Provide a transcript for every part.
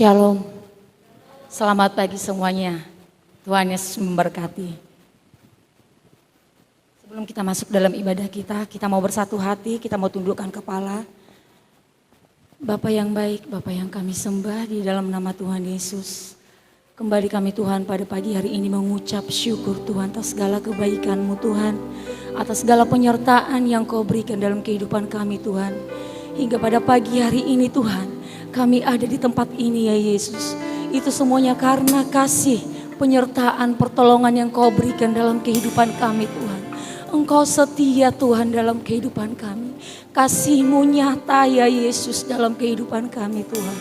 Shalom, selamat pagi semuanya. Tuhan Yesus memberkati. Sebelum kita masuk dalam ibadah kita mau bersatu hati, kita mau tundukkan kepala. Bapa yang baik, Bapa yang kami sembah di dalam nama Tuhan Yesus. Kembali kami Tuhan pada pagi hari ini mengucap syukur Tuhan atas segala kebaikan-Mu Tuhan. Atas segala penyertaan yang Kau berikan dalam kehidupan kami Tuhan. Hingga pada pagi hari ini Tuhan, kami ada di tempat ini ya Yesus. Itu semuanya karena kasih, penyertaan, pertolongan yang Kau berikan dalam kehidupan kami Tuhan. Engkau setia Tuhan dalam kehidupan kami. Kasih-Mu nyata ya Yesus dalam kehidupan kami Tuhan.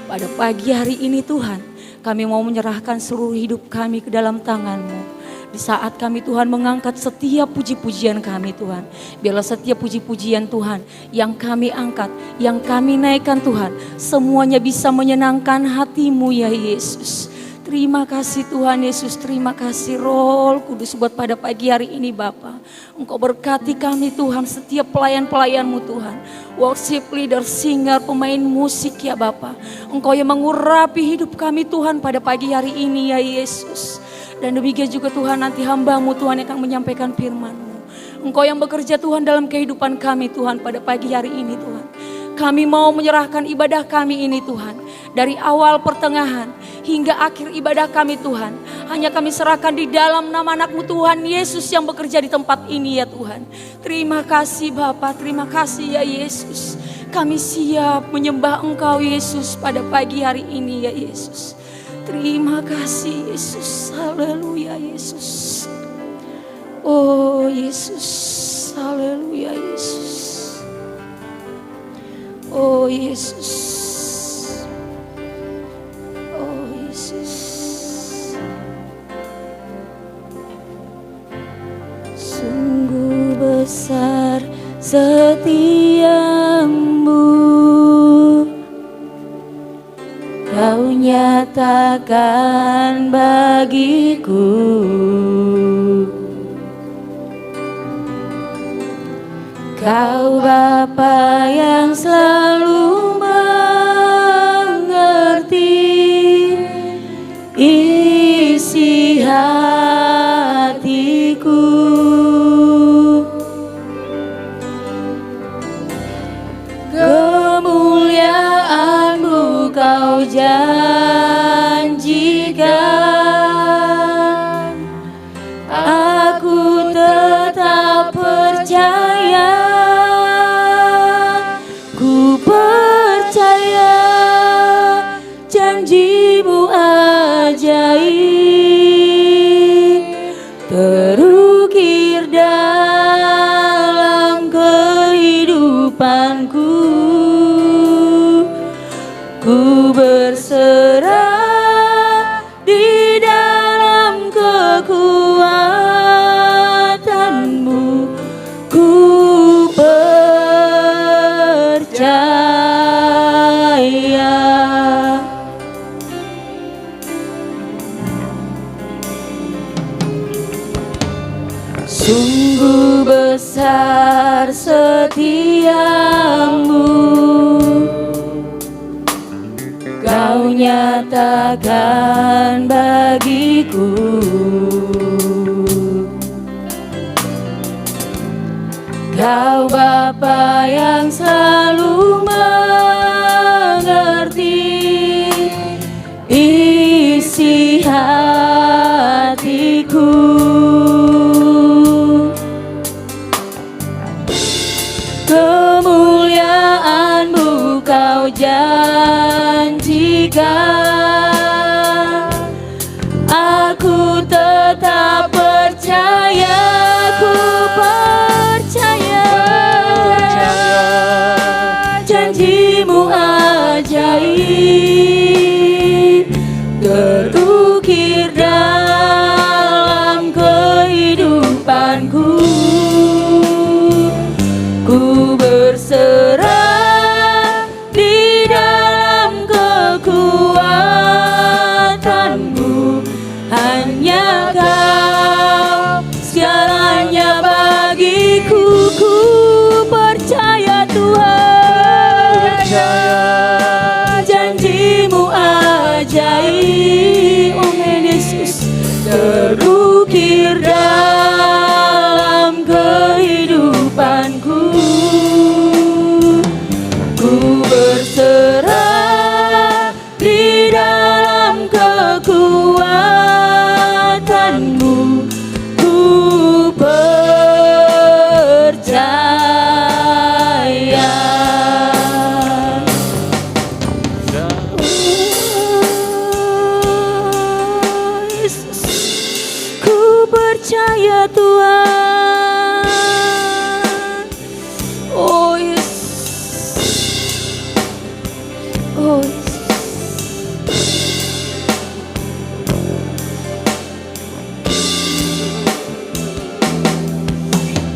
Pada pagi hari ini Tuhan, kami mau menyerahkan seluruh hidup kami ke dalam tangan-Mu. Di saat kami Tuhan mengangkat setiap puji-pujian kami Tuhan. Biarlah setiap puji-pujian Tuhan yang kami angkat, yang kami naikkan Tuhan. Semuanya bisa menyenangkan hati-Mu ya Yesus. Terima kasih Tuhan Yesus, terima kasih Roh Kudus buat pada pagi hari ini Bapa. Engkau berkati kami Tuhan, setiap pelayan-pelayan-Mu Tuhan. Worship leader, singer, pemain musik ya Bapa. Engkau yang mengurapi hidup kami Tuhan pada pagi hari ini ya Yesus. Dan demikian juga Tuhan nanti hamba-Mu Tuhan yang akan menyampaikan firman-Mu. Engkau yang bekerja Tuhan dalam kehidupan kami Tuhan pada pagi hari ini Tuhan. Kami mau menyerahkan ibadah kami ini Tuhan. Dari awal pertengahan hingga akhir ibadah kami Tuhan. Hanya kami serahkan di dalam nama anak-Mu Tuhan Yesus yang bekerja di tempat ini ya Tuhan. Terima kasih Bapa, terima kasih ya Yesus. Kami siap menyembah Engkau Yesus pada pagi hari ini ya Yesus. Terima kasih Yesus, haleluya Yesus. Oh Yesus, haleluya Yesus. Oh Yesus, oh Yesus. Sungguh besar setiamu, Kau nyatakan bagiku. Kau Bapa yang selalu mengerti isi hatiku. Kemuliaan-Mu Kau janjikan, aku tetap percaya, ku percaya janji-Mu ajaib, terukir dalam kehidupanku. Ku berserah di dalam kekuatan-Mu, ku percaya. Sungguh besar setiamu, Kau nyatakan bagiku. Kau Bapa yang selalu mengerti isi hatiku. Kemuliaan-Mu Kau janjikan, aku tetap percaya, ku percaya janji-Mu ajaib, terukir dalam kehidupanku. Ku berserah di dalam kekuatan-Mu, hanya Kau segalanya bagiku. Ku percaya Tuhan, janji-Mu Amin Yesus, terukir dalam kehidupanku. Ku berserah di dalam kekuatanmu. Ku percaya. Yesus, ku percaya Tuhan. Oh Yesus, oh Yesus.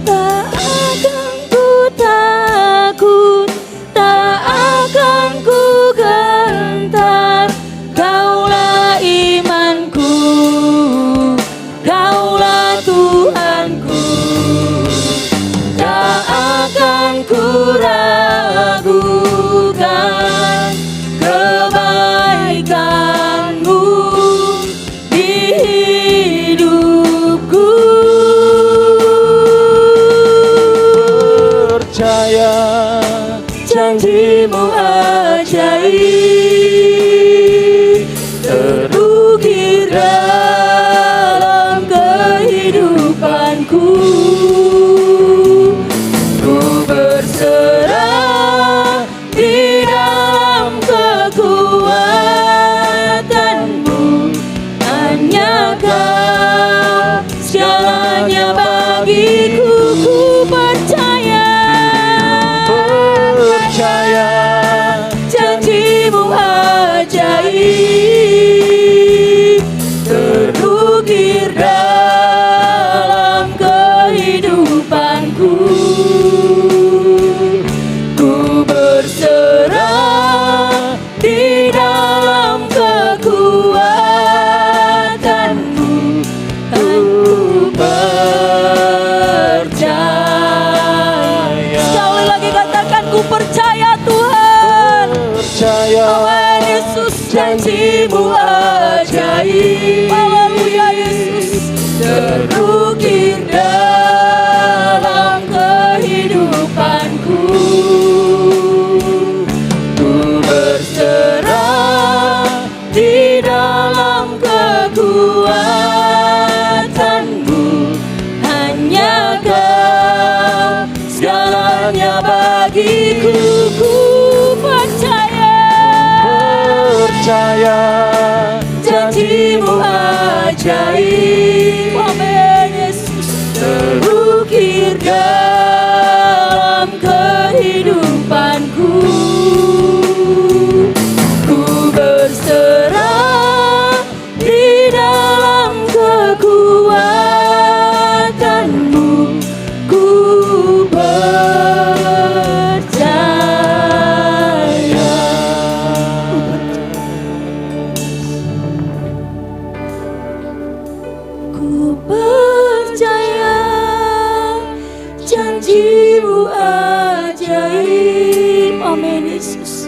Tak akan ku takut, tak akan ku gentar. Kaulah imanku, Kaulah Tuhanku. Tak akan ku ragukan kebaikan-Mu di hidupku. Percaya Janji-Mu ajaib, terukir dalam kehidupanku. Ku berserah di dalam kekuatan-Mu. Hanya Kau segalanya bagiku. Ku percaya, percaya janji-Mu ajaib, terukir dalam kehidupanku. Ku berserah di dalam kekuatan-Mu. Aku percaya. Sekali lagi katakan, ku percaya Tuhan. percaya Amin Yesus, janji-Mu ajaib. Haleluya Yesus, terukir dalam kehidupanku. Ku berserah di dalam kekuatan-Mu. Hanya Kau segalanya bagiku. Ku percaya, percaya janji-Mu ajaib. Amin Yesus, terukir dalam kehidupanku. Ku berserah di dalam kekuatan-Mu. Ku percaya. Ku percaya janji-Mu ajaib. Amin Yesus,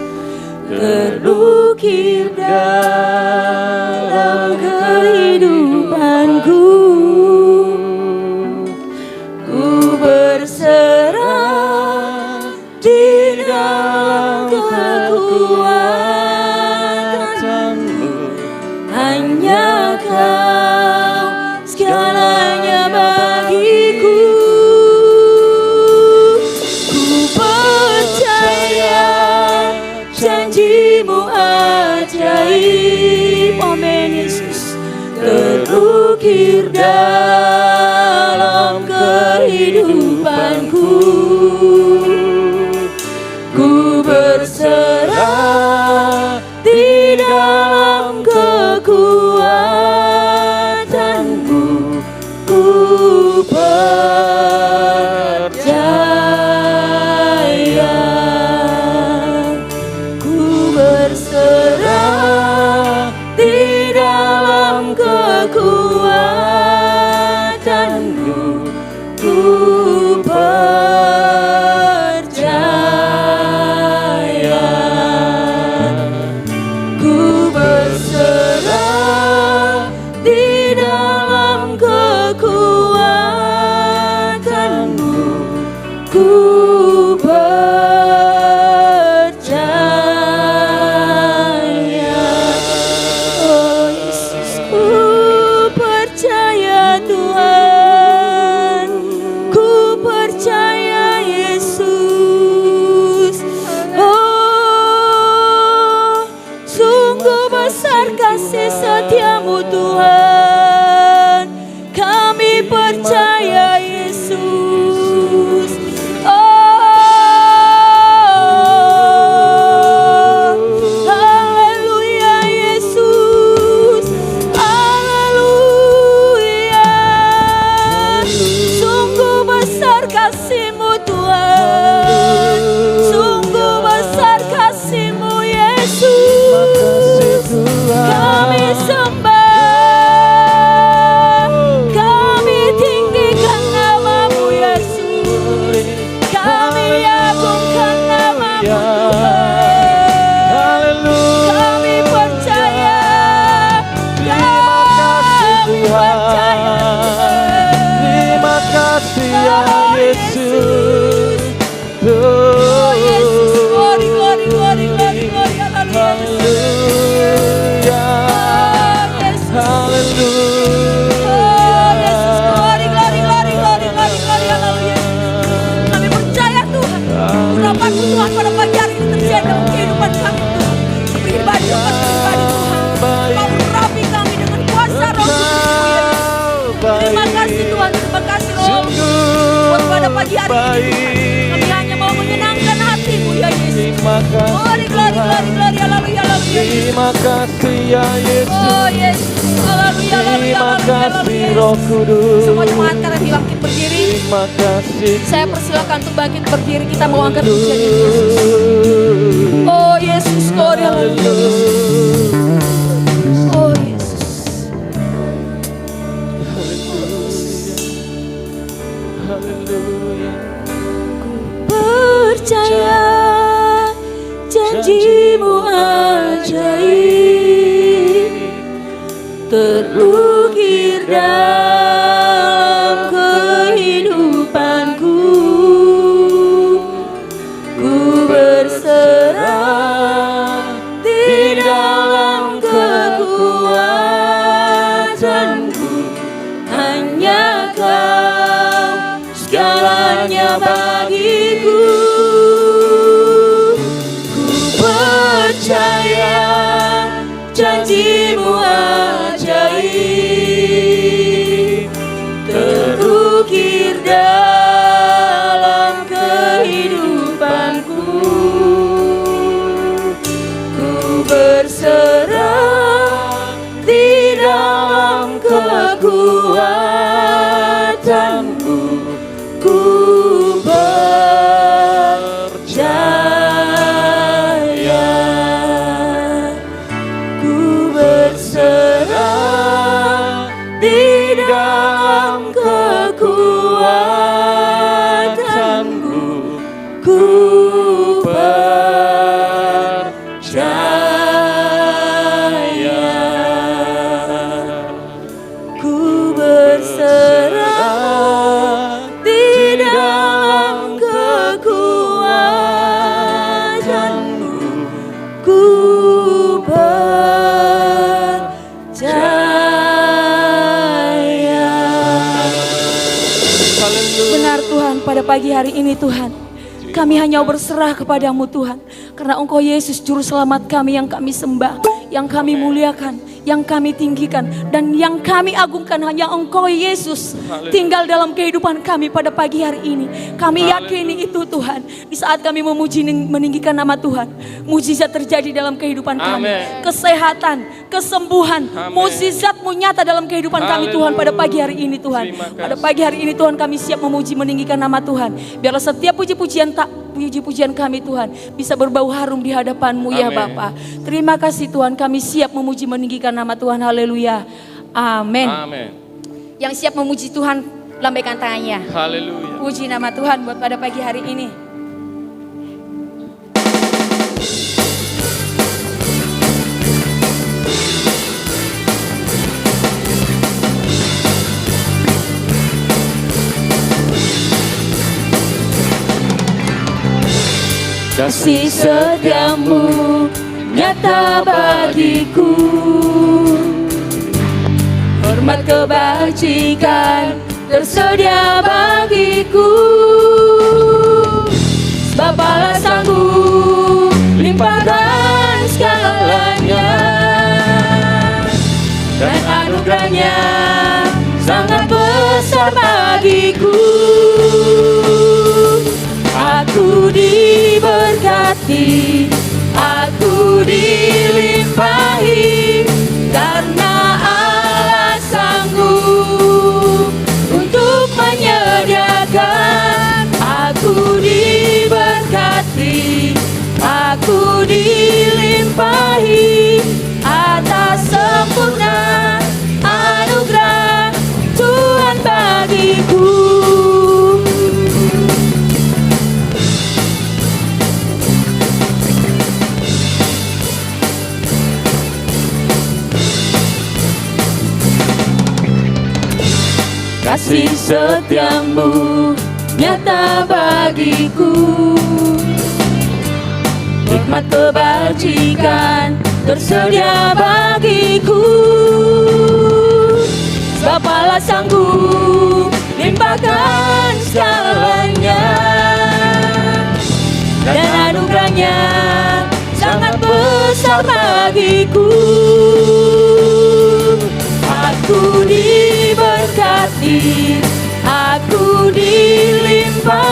terukir dalam kehidupanku. Ku berserah di dalam kekuatan-Mu. Hanya Kau segalanya bagiku. Ku percaya janji-Mu ajaib. Amin Yesus, terukir dalam kehidupanku. Ku berserah di dalam kekuatan-Mu. Ku percaya. Ku berserah di dalam kekuatan pagi hari ini. Kami hanya mau menyenangkan hati-Mu ya Yesus. Terima Glory, kasih glory, glory, glory, haleluya, haleluya. Terima kasih ya Yesus. Oh Yesus, haleluya, haleluya, Terima haleluya, kasih haleluya. Roh Kudus. Semua jemaat karena bangkit berdiri. Terima kasih. Saya persilakan untuk bangkit berdiri. Kita mau angkat pujian Yesus. Oh Yesus, glory, haleluya. Oh Yesus. Haleluya. Percaya janji-Mu ajaib terukir dalam kehidupanku. Ku berserah di dalam kekuatanmu. Hanya Kau segalanya bagiku. Ku percaya janji-Mu ajaib terukir dalam kehidupanku. Ku berserah di dalam kekuatanmu. Ku percaya, ku berserah di dalam kekuatanmu. Ku percaya, ku berserah di dalam kekuatanmu. Ku percaya. Benar Tuhan, pada pagi hari ini Tuhan, kami hanya berserah kepadamu Tuhan. Karena Engkau Yesus Juru Selamat kami yang kami sembah, yang kami muliakan, yang kami tinggikan, dan yang kami agungkan hanya Engkau Yesus tinggal dalam kehidupan kami pada pagi hari ini. Kami yakini itu Tuhan. Di saat kami memuji meninggikan nama Tuhan, mujizat terjadi dalam kehidupan kami. Kesehatan, kesembuhan, mujizat-Mu nyata dalam kehidupan kami Tuhan pada pagi hari ini Tuhan. Pada pagi hari ini Tuhan kami siap memuji meninggikan nama Tuhan. Biarlah setiap puji-pujian kami Tuhan bisa berbau harum di hadapan-Mu ya Bapa. Terima kasih Tuhan, kami siap memuji meninggikan nama Tuhan. Haleluya. Amin. Yang siap memuji Tuhan lambaikan tangannya. Haleluya. Puji nama Tuhan buat pada pagi hari ini. Kasih setiamu nyata bagiku, hormat kebajikan tersedia bagiku. Sebab Allah sanggup limpahkan segalanya, dan anugerahnya sangat besar bagiku. Aku diberkati, aku dilimpahi, karena Allah sanggup untuk menyediakan. Aku diberkati, aku dilimpahi, atas sempurna anugerah Tuhan bagiku. Kasih setiamu nyata bagiku, hikmat kebajikan tersedia bagiku. Sebab Allah sanggup limpahkan segalanya, dan anugerahnya sangat besar bagiku. Aku diberkati, aku dilimpahi,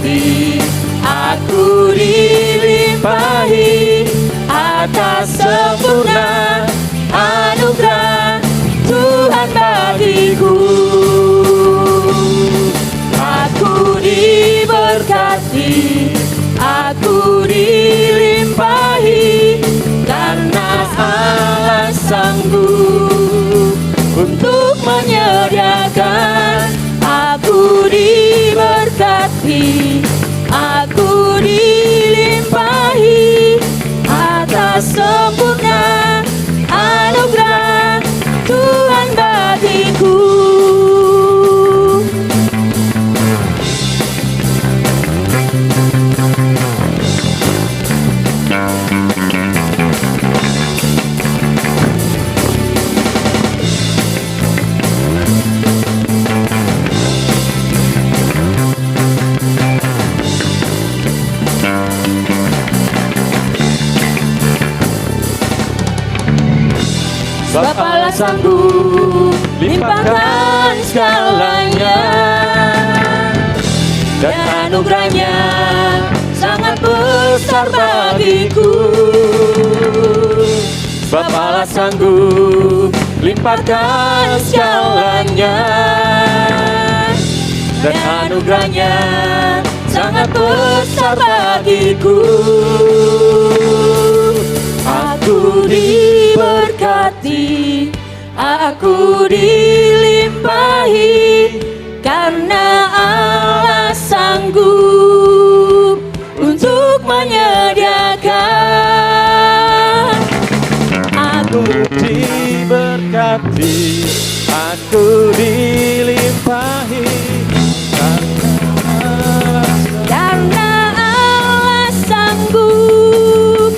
berkati, aku dilimpahi atas sempurna anugerah Tuhan bagiku. Aku diberkati, aku dilimpahi, karena Allah sanggup untuk menyediakan. Aku diberkati, aku dilimpahi atas sempurna anugerah Tuhan bagiku. Sebab Allah sanggup limpahkan segalanya, dan anugerahnya sangat besar bagiku. Sebab Allah sanggup limpahkan segalanya, dan anugerahnya sangat besar bagiku. Aku diberkati, aku dilimpahi, karena Allah sanggup untuk menyediakan. Aku diberkati, aku dilimpahi, karena Allah sanggup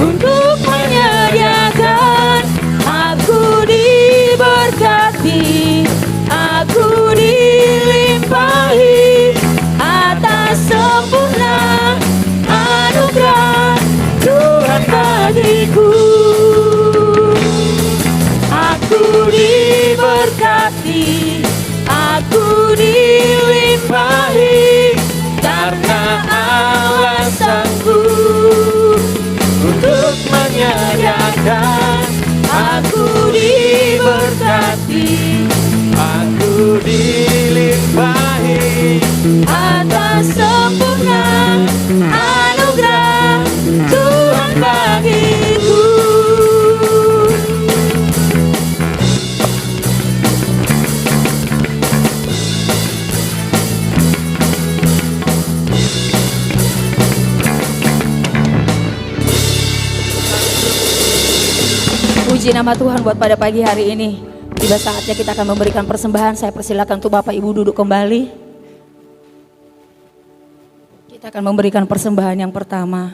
untuk menyediakan. Aku diberkati, aku dilimpahi atas sempurna anugerah Tuhan bagiku. Aku diberkati, aku dilimpahi, karena Allah sanggup untuk menyediakan. Aku diberkati, aku dilimpahi atas sempurna anugerah Tuhan bagiku. Puji nama Tuhan buat pada pagi hari ini. Tiba saatnya kita akan memberikan persembahan. Saya persilakan untuk Bapak Ibu duduk kembali. Kita akan memberikan persembahan yang pertama.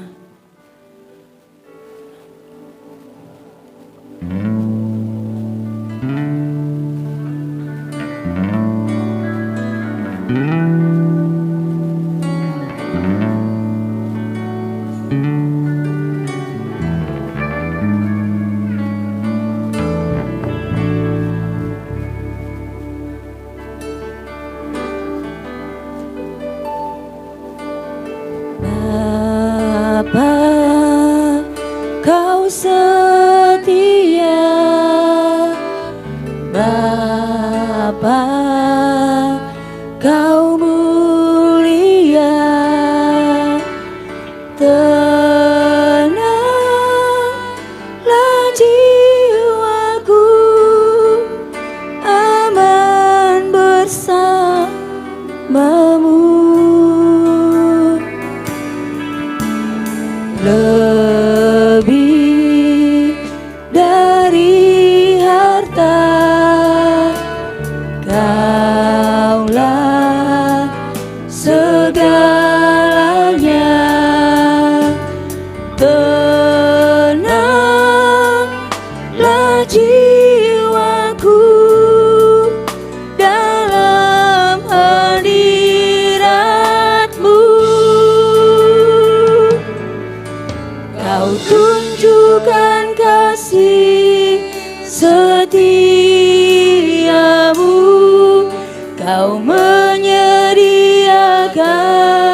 Kau setia, Bapa, Kau mulia, tenanglah jiwaku, aman bersamamu. Lebih dari harta, Kaulah segalanya. Tenanglah jiwaku dalam hadirat-Mu. Kau tunjukkan kasih setiamu, Kau menyediakan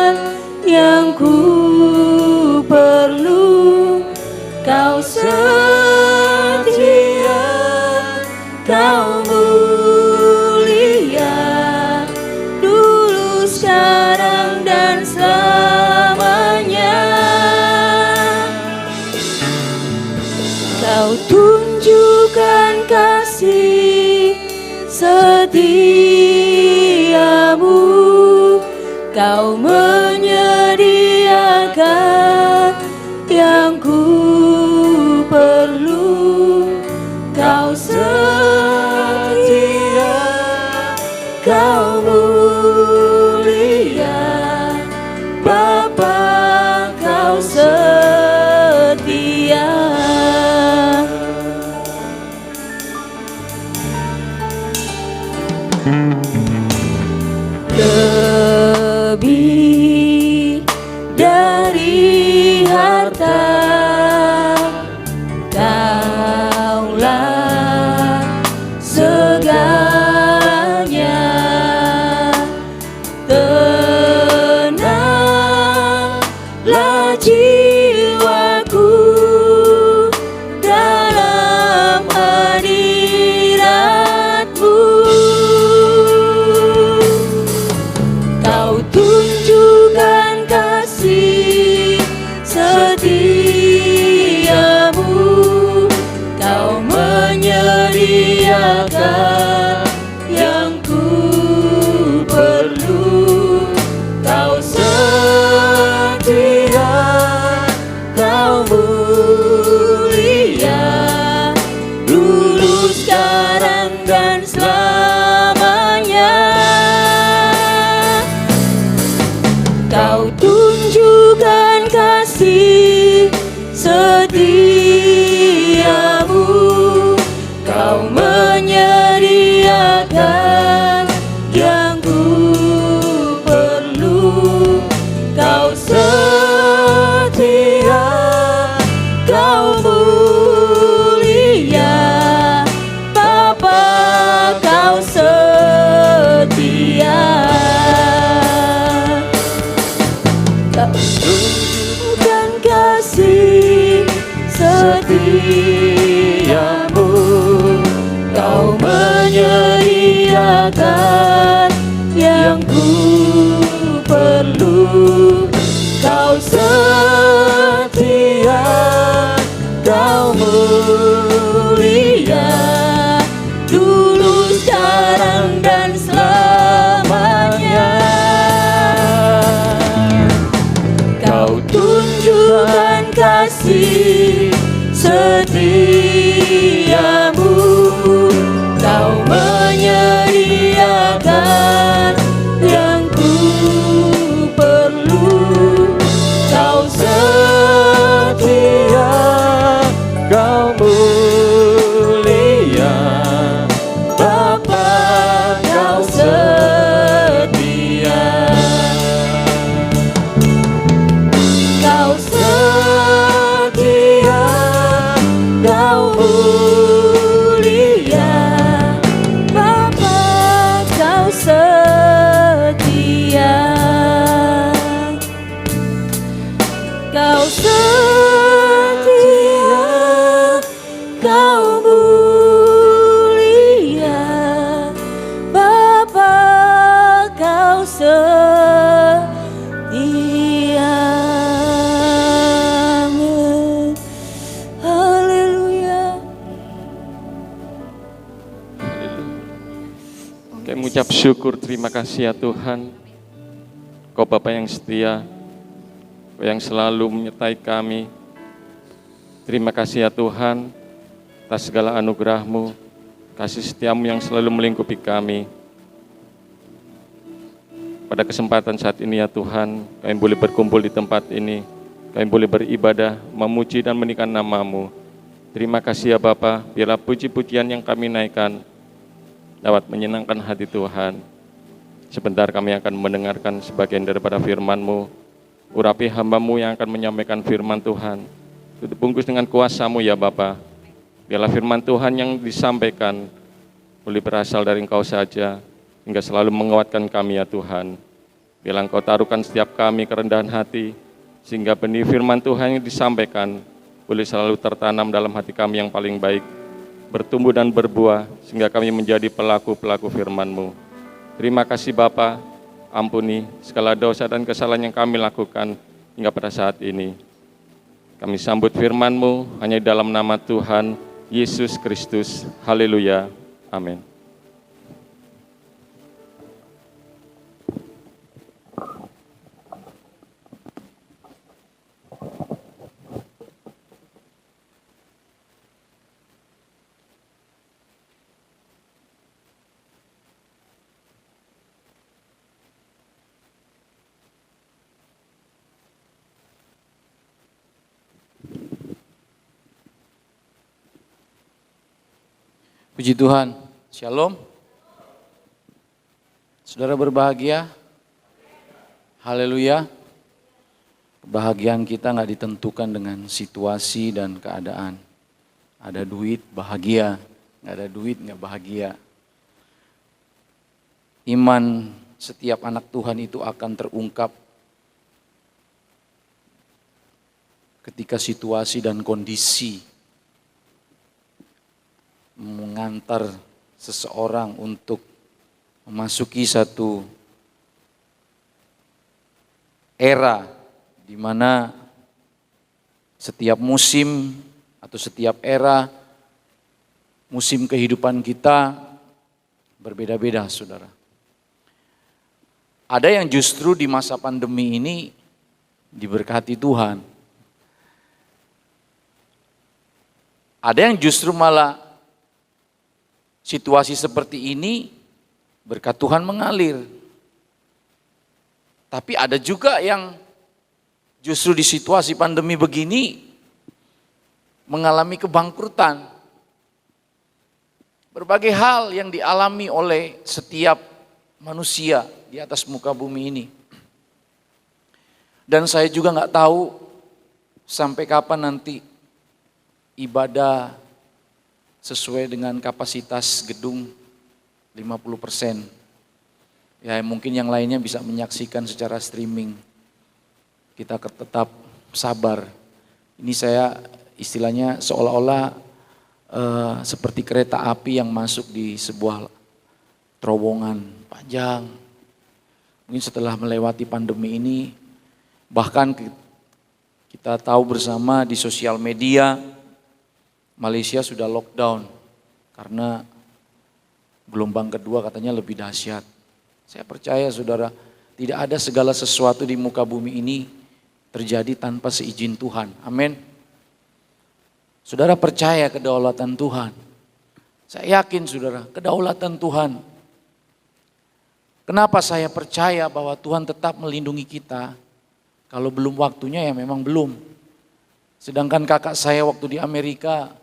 dan selamanya. Kau tunjukkan kasih setiamu, Kau menyediakan yang ku perlu. Kau setia, Kau mulia, Bapa, Kau setia. Lebih dari harta, Kaulah segalanya. Tenanglah jiwaku dalam hadirat-Mu. Kau tunjukkan kasih setiamu, Kau menyediakan yang ku perlu. Kau setia, Kau mulia, dulu, sekarang, dan selamanya. Kau tunjukkan kasih setiamu, Kau menyediakan yang ku perlu. Kau setia, Kau mulia, Bapa, Kau setia. Kau tunjukkan kasih setiamu, Kau menyediakan yang ku perlu. Kau setia, Kau mulia, dulu, sekarang, dan selamanya. Kau tunjukkan kasih setiamu, Kau menyediakan yang ku perlu. Kau setia, Kau mulia, Bapa, Kau setia. Kau setia, Kau mulia, Bapa, Kau setia. Kau setia, Kau mulia, Bapa, Kau setia. Amin. Haleluya. Kami mengucap syukur, terima kasih ya Tuhan. Kau Bapa yang setia, Kau yang selalu menyertai kami. Terima kasih ya Tuhan atas segala anugerah-Mu, kasih setiamu yang selalu melingkupi kami. Pada kesempatan saat ini ya Tuhan, kami boleh berkumpul di tempat ini, kami boleh beribadah, memuji dan meninggikan nama-Mu. Terima kasih ya Bapa, biarlah puji-pujian yang kami naikkan dapat menyenangkan hati Tuhan. Sebentar kami akan mendengarkan sebagian daripada firman-Mu. Urapi hamba-Mu yang akan menyampaikan firman Tuhan. Tutup bungkus dengan kuasa-Mu ya Bapa. Biarlah firman Tuhan yang disampaikan boleh berasal dari Engkau saja, hingga selalu menguatkan kami ya Tuhan. Biarlah Engkau taruhkan setiap kami kerendahan hati, sehingga benih firman Tuhan yang disampaikan boleh selalu tertanam dalam hati kami yang paling baik, bertumbuh dan berbuah, sehingga kami menjadi pelaku-pelaku firman-Mu. Terima kasih Bapa, ampuni segala dosa dan kesalahan yang kami lakukan hingga pada saat ini. Kami sambut firman-Mu hanya dalam nama Tuhan Yesus Kristus. Haleluya. Amin. Puji Tuhan, Shalom. Saudara berbahagia, haleluya. Kebahagiaan kita nggak ditentukan dengan situasi dan keadaan. Ada duit, bahagia. Nggak ada duit, nggak bahagia. Iman setiap anak Tuhan itu akan terungkap ketika situasi dan kondisi mengantar seseorang untuk memasuki satu era di mana setiap musim atau setiap era musim kehidupan kita berbeda-beda, saudara. Ada yang justru di masa pandemi ini diberkati Tuhan. Ada yang justru malah situasi seperti ini berkat Tuhan mengalir. Tapi ada juga yang justru di situasi pandemi begini mengalami kebangkrutan. Berbagai hal yang dialami oleh setiap manusia di atas muka bumi ini. Dan saya juga nggak tahu sampai kapan nanti ibadah sesuai dengan kapasitas gedung 50%. Ya mungkin yang lainnya bisa menyaksikan secara streaming. Kita tetap sabar. Ini saya istilahnya seolah-olah seperti kereta api yang masuk di sebuah terowongan panjang. Mungkin setelah melewati pandemi ini, bahkan kita tahu bersama di sosial media, Malaysia sudah lockdown karena gelombang kedua katanya lebih dahsyat. Saya percaya saudara, tidak ada segala sesuatu di muka bumi ini terjadi tanpa seizin Tuhan. Amin. Saudara percaya kedaulatan Tuhan. Saya yakin saudara, kedaulatan Tuhan. Kenapa saya percaya bahwa Tuhan tetap melindungi kita? Kalau belum waktunya ya memang belum. Sedangkan kakak saya waktu di Amerika,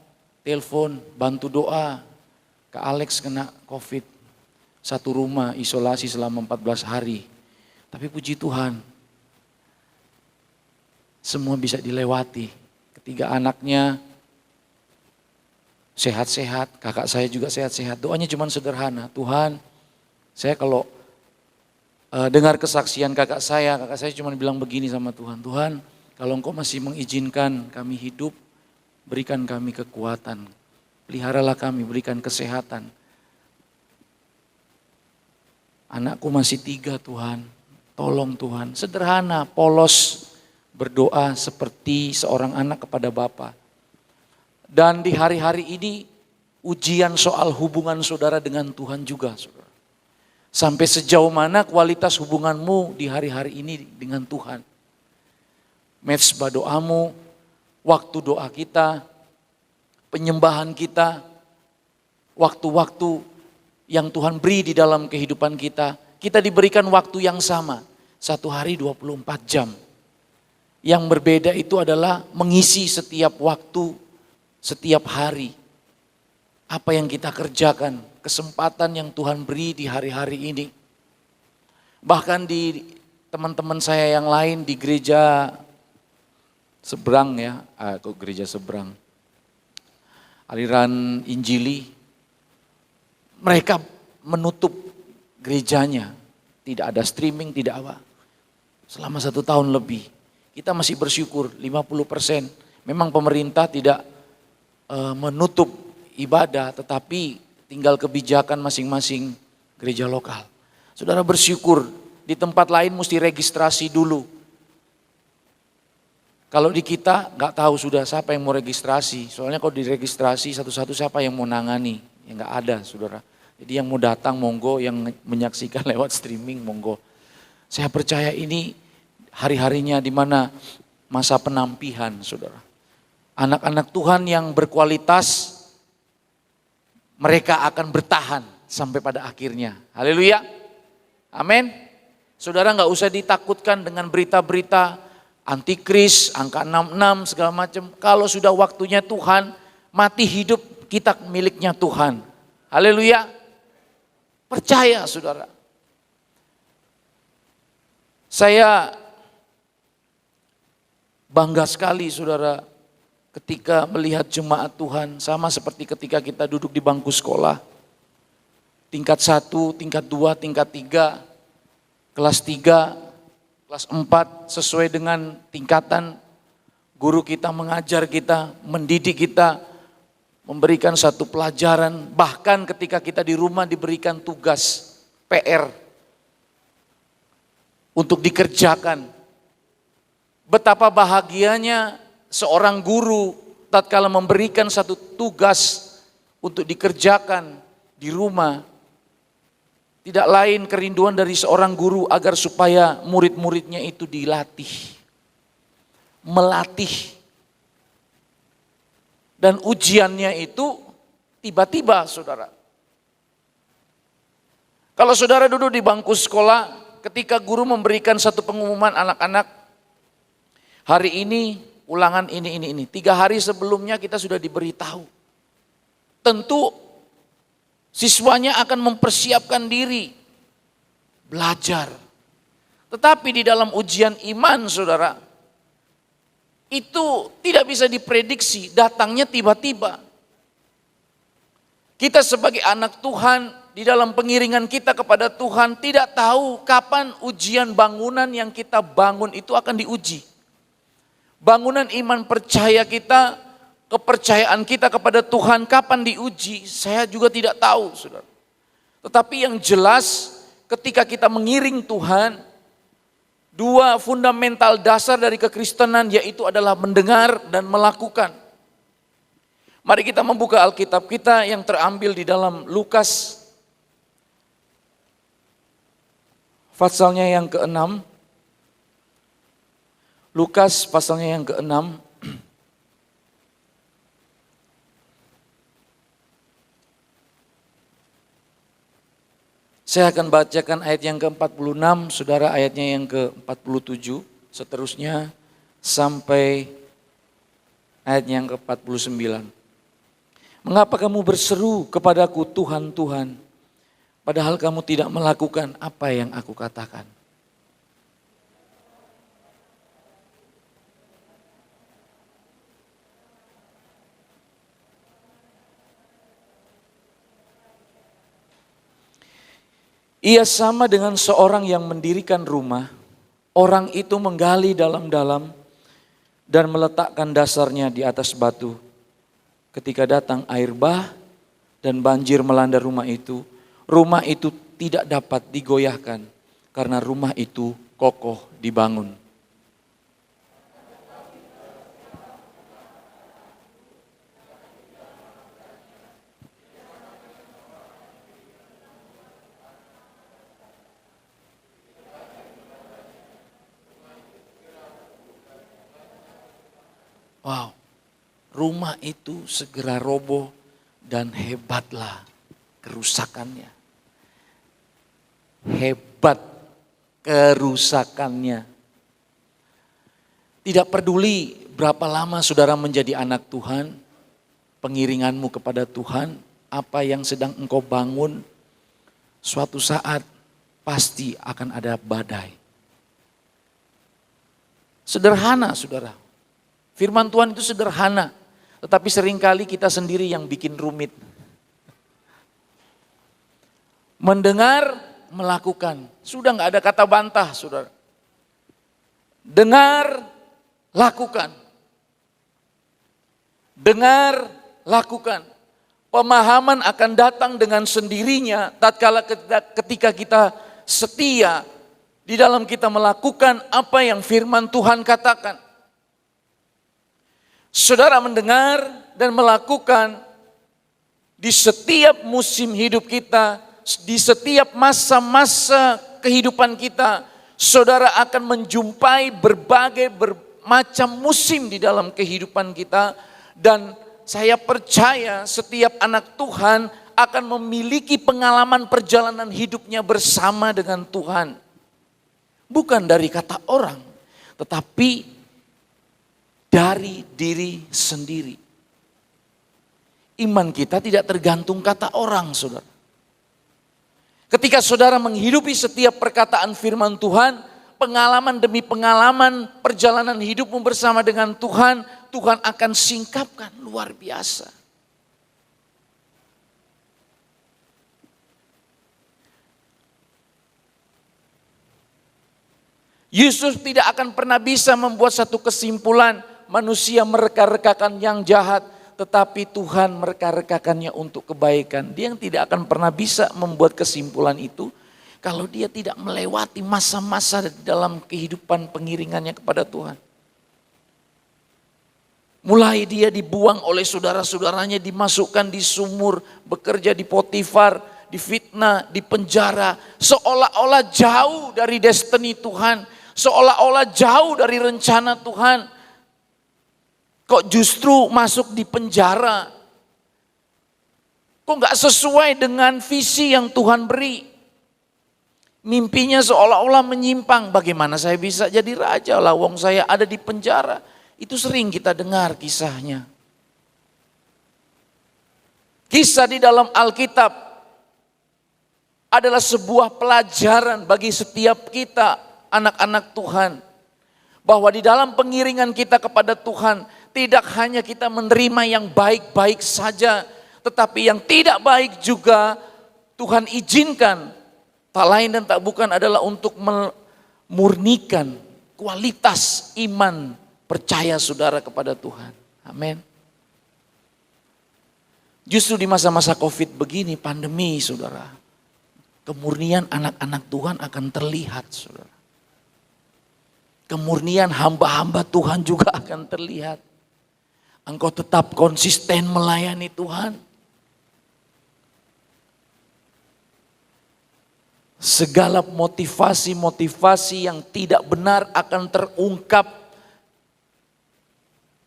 telepon, bantu doa, Kak Alex kena COVID, satu rumah isolasi selama 14 hari. Tapi puji Tuhan, semua bisa dilewati. Ketiga anaknya sehat-sehat, kakak saya juga sehat-sehat. Doanya cuma sederhana, Tuhan, saya kalau dengar kesaksian kakak saya cuma bilang begini sama Tuhan, Tuhan, kalau Engkau masih mengizinkan kami hidup, berikan kami kekuatan, peliharalah kami, berikan kesehatan. Anakku masih 3 Tuhan, tolong Tuhan. Sederhana, polos, berdoa seperti seorang anak kepada Bapa. Dan di hari-hari ini ujian soal hubungan saudara dengan Tuhan juga, saudara. Sampai sejauh mana kualitas hubunganmu di hari-hari ini dengan Tuhan. Mezbah doamu, waktu doa kita, penyembahan kita, waktu-waktu yang Tuhan beri di dalam kehidupan kita. Kita diberikan waktu yang sama, 1 hari 24 jam. Yang berbeda itu adalah mengisi setiap waktu, setiap hari. Apa yang kita kerjakan, kesempatan yang Tuhan beri di hari-hari ini. Bahkan di teman-teman saya yang lain di gereja seberang ya, gereja seberang, aliran Injili, mereka menutup gerejanya, tidak ada streaming, tidak apa, selama 1 tahun lebih. Kita masih bersyukur 50%, memang pemerintah tidak menutup ibadah, tetapi tinggal kebijakan masing-masing gereja lokal. Saudara bersyukur Di tempat lain mesti registrasi dulu. Kalau di kita nggak tahu sudah siapa yang mau registrasi. Soalnya kalau diregistrasi satu-satu siapa yang mau nangani. Ya nggak ada saudara. Jadi yang mau datang monggo, yang menyaksikan lewat streaming monggo. Saya percaya ini hari-harinya di mana masa penampihan saudara. Anak-anak Tuhan yang berkualitas, mereka akan bertahan sampai pada akhirnya. Haleluya. Amin. Saudara nggak usah ditakutkan dengan berita-berita antikris, angka 66 segala macam. Kalau sudah waktunya Tuhan, mati hidup kita miliknya Tuhan. Haleluya. Percaya saudara. Saya bangga sekali saudara ketika melihat jemaat Tuhan, sama seperti ketika kita duduk di bangku sekolah. Tingkat 1, tingkat 2, tingkat 3, kelas 3, kelas 4 sesuai dengan tingkatan guru kita mengajar kita, mendidik kita, memberikan satu pelajaran. Bahkan ketika kita di rumah diberikan tugas PR untuk dikerjakan. Betapa bahagianya seorang guru tatkala memberikan satu tugas untuk dikerjakan di rumah. Tidak lain kerinduan dari seorang guru agar supaya murid-muridnya itu dilatih. Melatih. Dan ujiannya itu tiba-tiba saudara. Kalau saudara duduk di bangku sekolah, ketika guru memberikan satu pengumuman anak-anak, hari ini ulangan ini. 3 hari sebelumnya kita sudah diberitahu. Tentu siswanya akan mempersiapkan diri, belajar. Tetapi di dalam ujian iman saudara, itu tidak bisa diprediksi, datangnya tiba-tiba. Kita sebagai anak Tuhan, di dalam pengiringan kita kepada Tuhan, tidak tahu kapan ujian bangunan yang kita bangun itu akan diuji. Bangunan iman percaya kita, kepercayaan kita kepada Tuhan kapan diuji, saya juga tidak tahu saudara. Tetapi yang jelas ketika kita mengiring Tuhan, 2 fundamental dasar dari kekristenan yaitu adalah mendengar dan melakukan. Mari kita membuka Alkitab kita yang terambil di dalam Lukas pasalnya yang ke-6. Lukas pasalnya yang ke-6. Saya akan bacakan ayat yang ke-46, saudara ayatnya yang ke-47, seterusnya sampai ayat yang ke-49. Mengapa kamu berseru kepadaku Tuhan, Tuhan, padahal kamu tidak melakukan apa yang aku katakan? Ia sama dengan seorang yang mendirikan rumah, orang itu menggali dalam-dalam dan meletakkan dasarnya di atas batu. Ketika datang air bah dan banjir melanda rumah itu tidak dapat digoyahkan karena rumah itu kokoh dibangun. Wow, rumah itu segera roboh dan hebatlah kerusakannya. Hebat kerusakannya. Tidak peduli berapa lama saudara menjadi anak Tuhan, pengiringanmu kepada Tuhan, apa yang sedang engkau bangun, suatu saat pasti akan ada badai. Sederhana saudara. Firman Tuhan itu sederhana, tetapi seringkali kita sendiri yang bikin rumit. Mendengar, melakukan. Sudah nggak ada kata bantah, saudara. Dengar, lakukan. Dengar, lakukan. Pemahaman akan datang dengan sendirinya tatkala ketika kita setia di dalam kita melakukan apa yang firman Tuhan katakan. Saudara mendengar dan melakukan di setiap musim hidup kita, di setiap masa-masa kehidupan kita, saudara akan menjumpai berbagai macam musim di dalam kehidupan kita. Dan saya percaya setiap anak Tuhan akan memiliki pengalaman perjalanan hidupnya bersama dengan Tuhan. Bukan dari kata orang, tetapi dari diri sendiri. Iman kita tidak tergantung kata orang, saudara. Ketika saudara menghidupi setiap perkataan firman Tuhan, pengalaman demi pengalaman perjalanan hidupmu bersama dengan Tuhan, Tuhan akan singkapkan luar biasa. Yusuf tidak akan pernah bisa membuat satu kesimpulan manusia mereka-rekakan yang jahat, tetapi Tuhan mereka-rekakannya untuk kebaikan. Dia yang tidak akan pernah bisa membuat kesimpulan itu kalau dia tidak melewati masa-masa dalam kehidupan pengiringannya kepada Tuhan. Mulai dia dibuang oleh saudara-saudaranya, dimasukkan di sumur, bekerja di Potifar, difitnah, di penjara, seolah-olah jauh dari destiny Tuhan. Seolah-olah jauh dari rencana Tuhan. Kok justru masuk di penjara? Kok gak sesuai dengan visi yang Tuhan beri? Mimpinya seolah-olah menyimpang. Bagaimana saya bisa jadi raja? Lawang saya ada di penjara. Itu sering kita dengar kisahnya. Kisah di dalam Alkitab adalah sebuah pelajaran bagi setiap kita, anak-anak Tuhan, bahwa di dalam pengiringan kita kepada Tuhan tidak hanya kita menerima yang baik-baik saja, tetapi yang tidak baik juga Tuhan izinkan. Tak lain dan tak bukan adalah untuk memurnikan kualitas iman percaya saudara kepada Tuhan. Amin. Justru di masa-masa COVID begini, pandemi saudara, kemurnian anak-anak Tuhan akan terlihat saudara. Kemurnian hamba-hamba Tuhan juga akan terlihat. Engkau tetap konsisten melayani Tuhan. Segala motivasi-motivasi yang tidak benar akan terungkap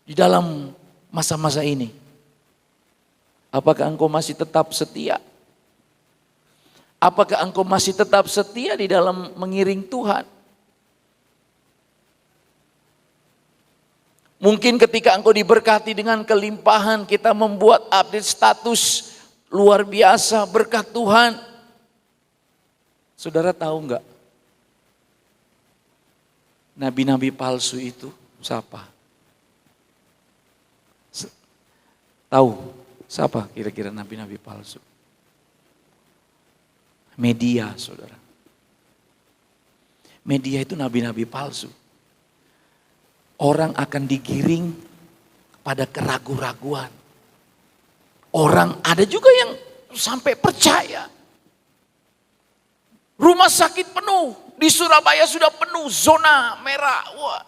di dalam masa-masa ini. Apakah engkau masih tetap setia? Apakah engkau masih tetap setia di dalam mengiring Tuhan? Mungkin ketika engkau diberkati dengan kelimpahan, kita membuat update status luar biasa berkat Tuhan. Saudara tahu enggak? Nabi-nabi palsu itu siapa? Tahu siapa kira-kira nabi-nabi palsu? Media, saudara. Media itu nabi-nabi palsu. Orang akan digiring pada keraguan-raguan. Orang ada juga yang sampai percaya. Rumah sakit penuh, di Surabaya sudah penuh, zona merah. Wah,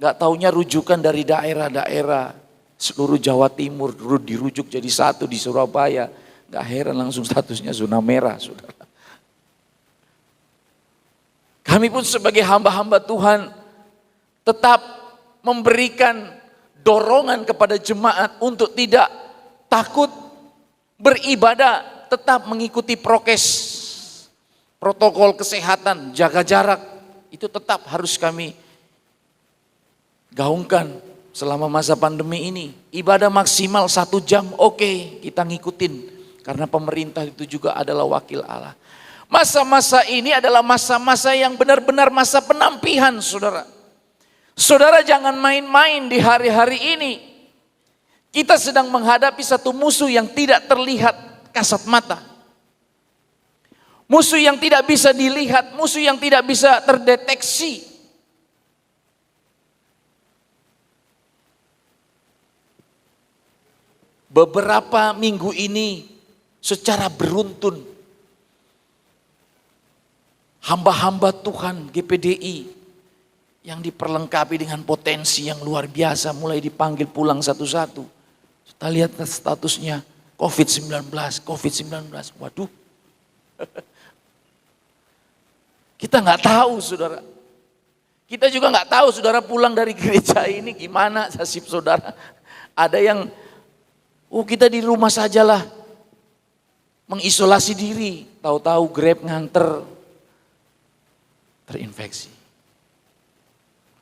gak taunya rujukan dari daerah-daerah seluruh Jawa Timur dirujuk jadi satu di Surabaya. Gak heran langsung statusnya zona merah, saudara. Kami pun sebagai hamba-hamba Tuhan tetap memberikan dorongan kepada jemaat untuk tidak takut beribadah, tetap mengikuti prokes, protokol kesehatan, jaga jarak, itu tetap harus kami gaungkan selama masa pandemi ini. Ibadah maksimal 1 jam, oke, kita ngikutin, karena pemerintah itu juga adalah wakil Allah. Masa-masa ini adalah masa-masa yang benar-benar masa penampihan, saudara. Saudara jangan main-main di hari-hari ini. Kita sedang menghadapi satu musuh yang tidak terlihat kasat mata. Musuh yang tidak bisa dilihat, musuh yang tidak bisa terdeteksi. Beberapa minggu ini secara beruntun hamba-hamba Tuhan GPDI yang diperlengkapi dengan potensi yang luar biasa, mulai dipanggil pulang satu-satu. Kita lihat statusnya COVID-19. Waduh. Kita nggak tahu, saudara. Kita juga nggak tahu, saudara, pulang dari gereja ini gimana nasib saudara. Ada yang, kita di rumah sajalah, mengisolasi diri. Tahu-tahu Grab nganter, terinfeksi.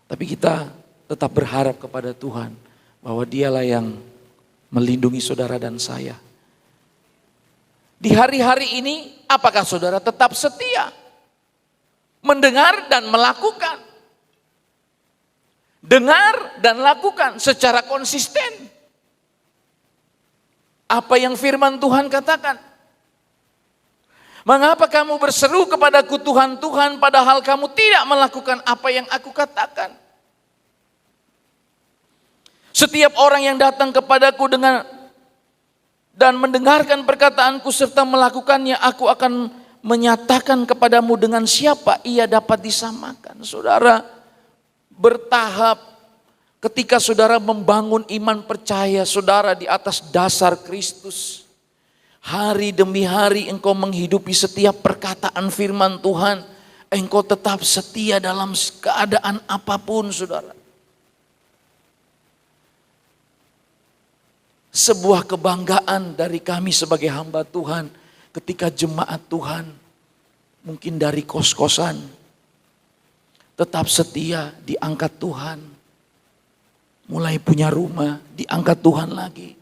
Tapi kita tetap berharap kepada Tuhan bahwa Dialah yang melindungi saudara dan saya. Di hari-hari ini, apakah saudara tetap setia? Mendengar dan melakukan. Dengar dan lakukan secara konsisten. Apa yang firman Tuhan katakan? Mengapa kamu berseru kepadaku Tuhan, Tuhan, padahal kamu tidak melakukan apa yang aku katakan? Setiap orang yang datang kepadaku dan mendengarkan perkataanku serta melakukannya, aku akan menyatakan kepadamu dengan siapa ia dapat disamakan. Saudara, bertahap ketika saudara membangun iman percaya saudara di atas dasar Kristus. Hari demi hari engkau menghidupi setiap perkataan firman Tuhan. Engkau tetap setia dalam keadaan apapun, saudara. Sebuah kebanggaan dari kami sebagai hamba Tuhan ketika jemaat Tuhan mungkin dari kos-kosan tetap setia diangkat Tuhan. Mulai punya rumah diangkat Tuhan lagi.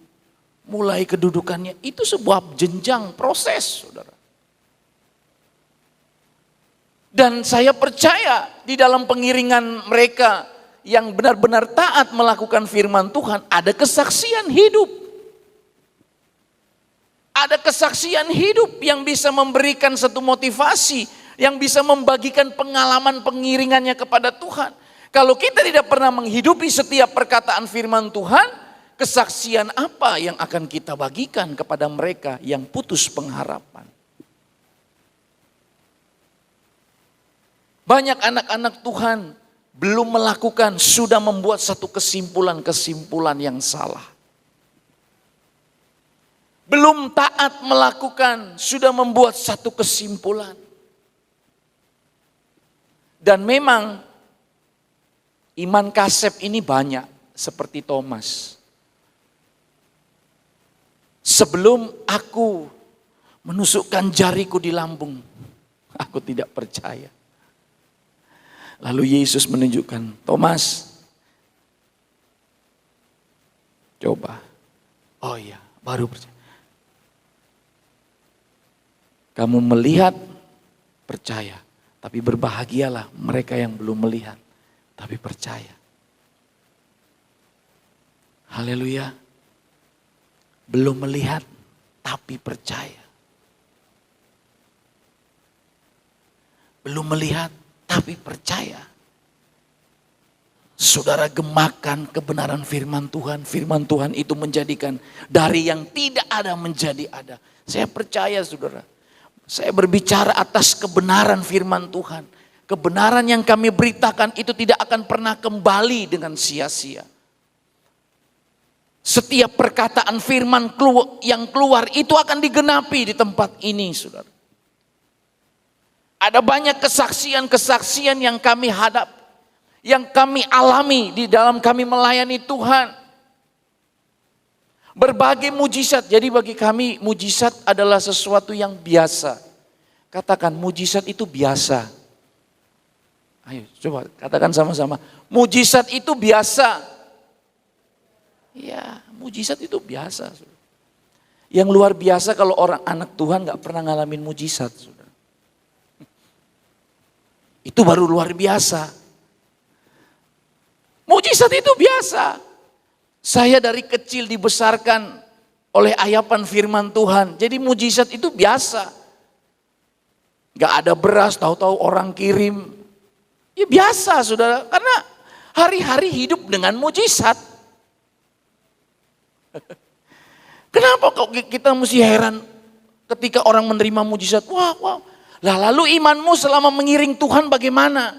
Mulai kedudukannya, itu sebuah jenjang proses, saudara. Dan saya percaya di dalam pengiringan mereka yang benar-benar taat melakukan firman Tuhan, ada kesaksian hidup. Ada kesaksian hidup yang bisa memberikan satu motivasi, yang bisa membagikan pengalaman pengiringannya kepada Tuhan. Kalau kita tidak pernah menghidupi setiap perkataan firman Tuhan, kesaksian apa yang akan kita bagikan kepada mereka yang putus pengharapan? Banyak anak-anak Tuhan belum melakukan, sudah membuat satu kesimpulan-kesimpulan yang salah. Belum taat melakukan, sudah membuat satu kesimpulan. Dan memang iman kasep ini banyak, seperti Thomas. Sebelum aku menusukkan jariku di lambung, aku tidak percaya. Lalu Yesus menunjukkan, Thomas, coba. Oh iya, baru percaya. Kamu melihat, percaya. Tapi berbahagialah mereka yang belum melihat, tapi percaya. Haleluya. Belum melihat, tapi percaya. Belum melihat, tapi percaya. Saudara gemakan kebenaran firman Tuhan. Firman Tuhan itu menjadikan dari yang tidak ada menjadi ada. Saya percaya, saudara. Saya berbicara atas kebenaran firman Tuhan. Kebenaran yang kami beritakan itu tidak akan pernah kembali dengan sia-sia. Setiap perkataan firman yang keluar itu akan digenapi di tempat ini, saudara. Ada banyak kesaksian-kesaksian yang kami hadap, yang kami alami di dalam kami melayani Tuhan. Berbagai mujizat, jadi bagi kami mujizat adalah sesuatu yang biasa. Katakan mujizat itu biasa. Ayo coba katakan sama-sama, mujizat itu biasa. Ya, mujizat itu biasa. Yang luar biasa kalau orang anak Tuhan gak pernah ngalamin mujizat. Itu baru luar biasa. Mujizat itu biasa. Saya dari kecil dibesarkan oleh ayapan firman Tuhan. Jadi mujizat itu biasa. Gak ada beras, tahu-tahu orang kirim. Ya biasa, saudara. Karena hari-hari hidup dengan mujizat. Kenapa kok kita mesti heran ketika orang menerima mujizat? Wah, Lah lalu imanmu selama mengiring Tuhan bagaimana?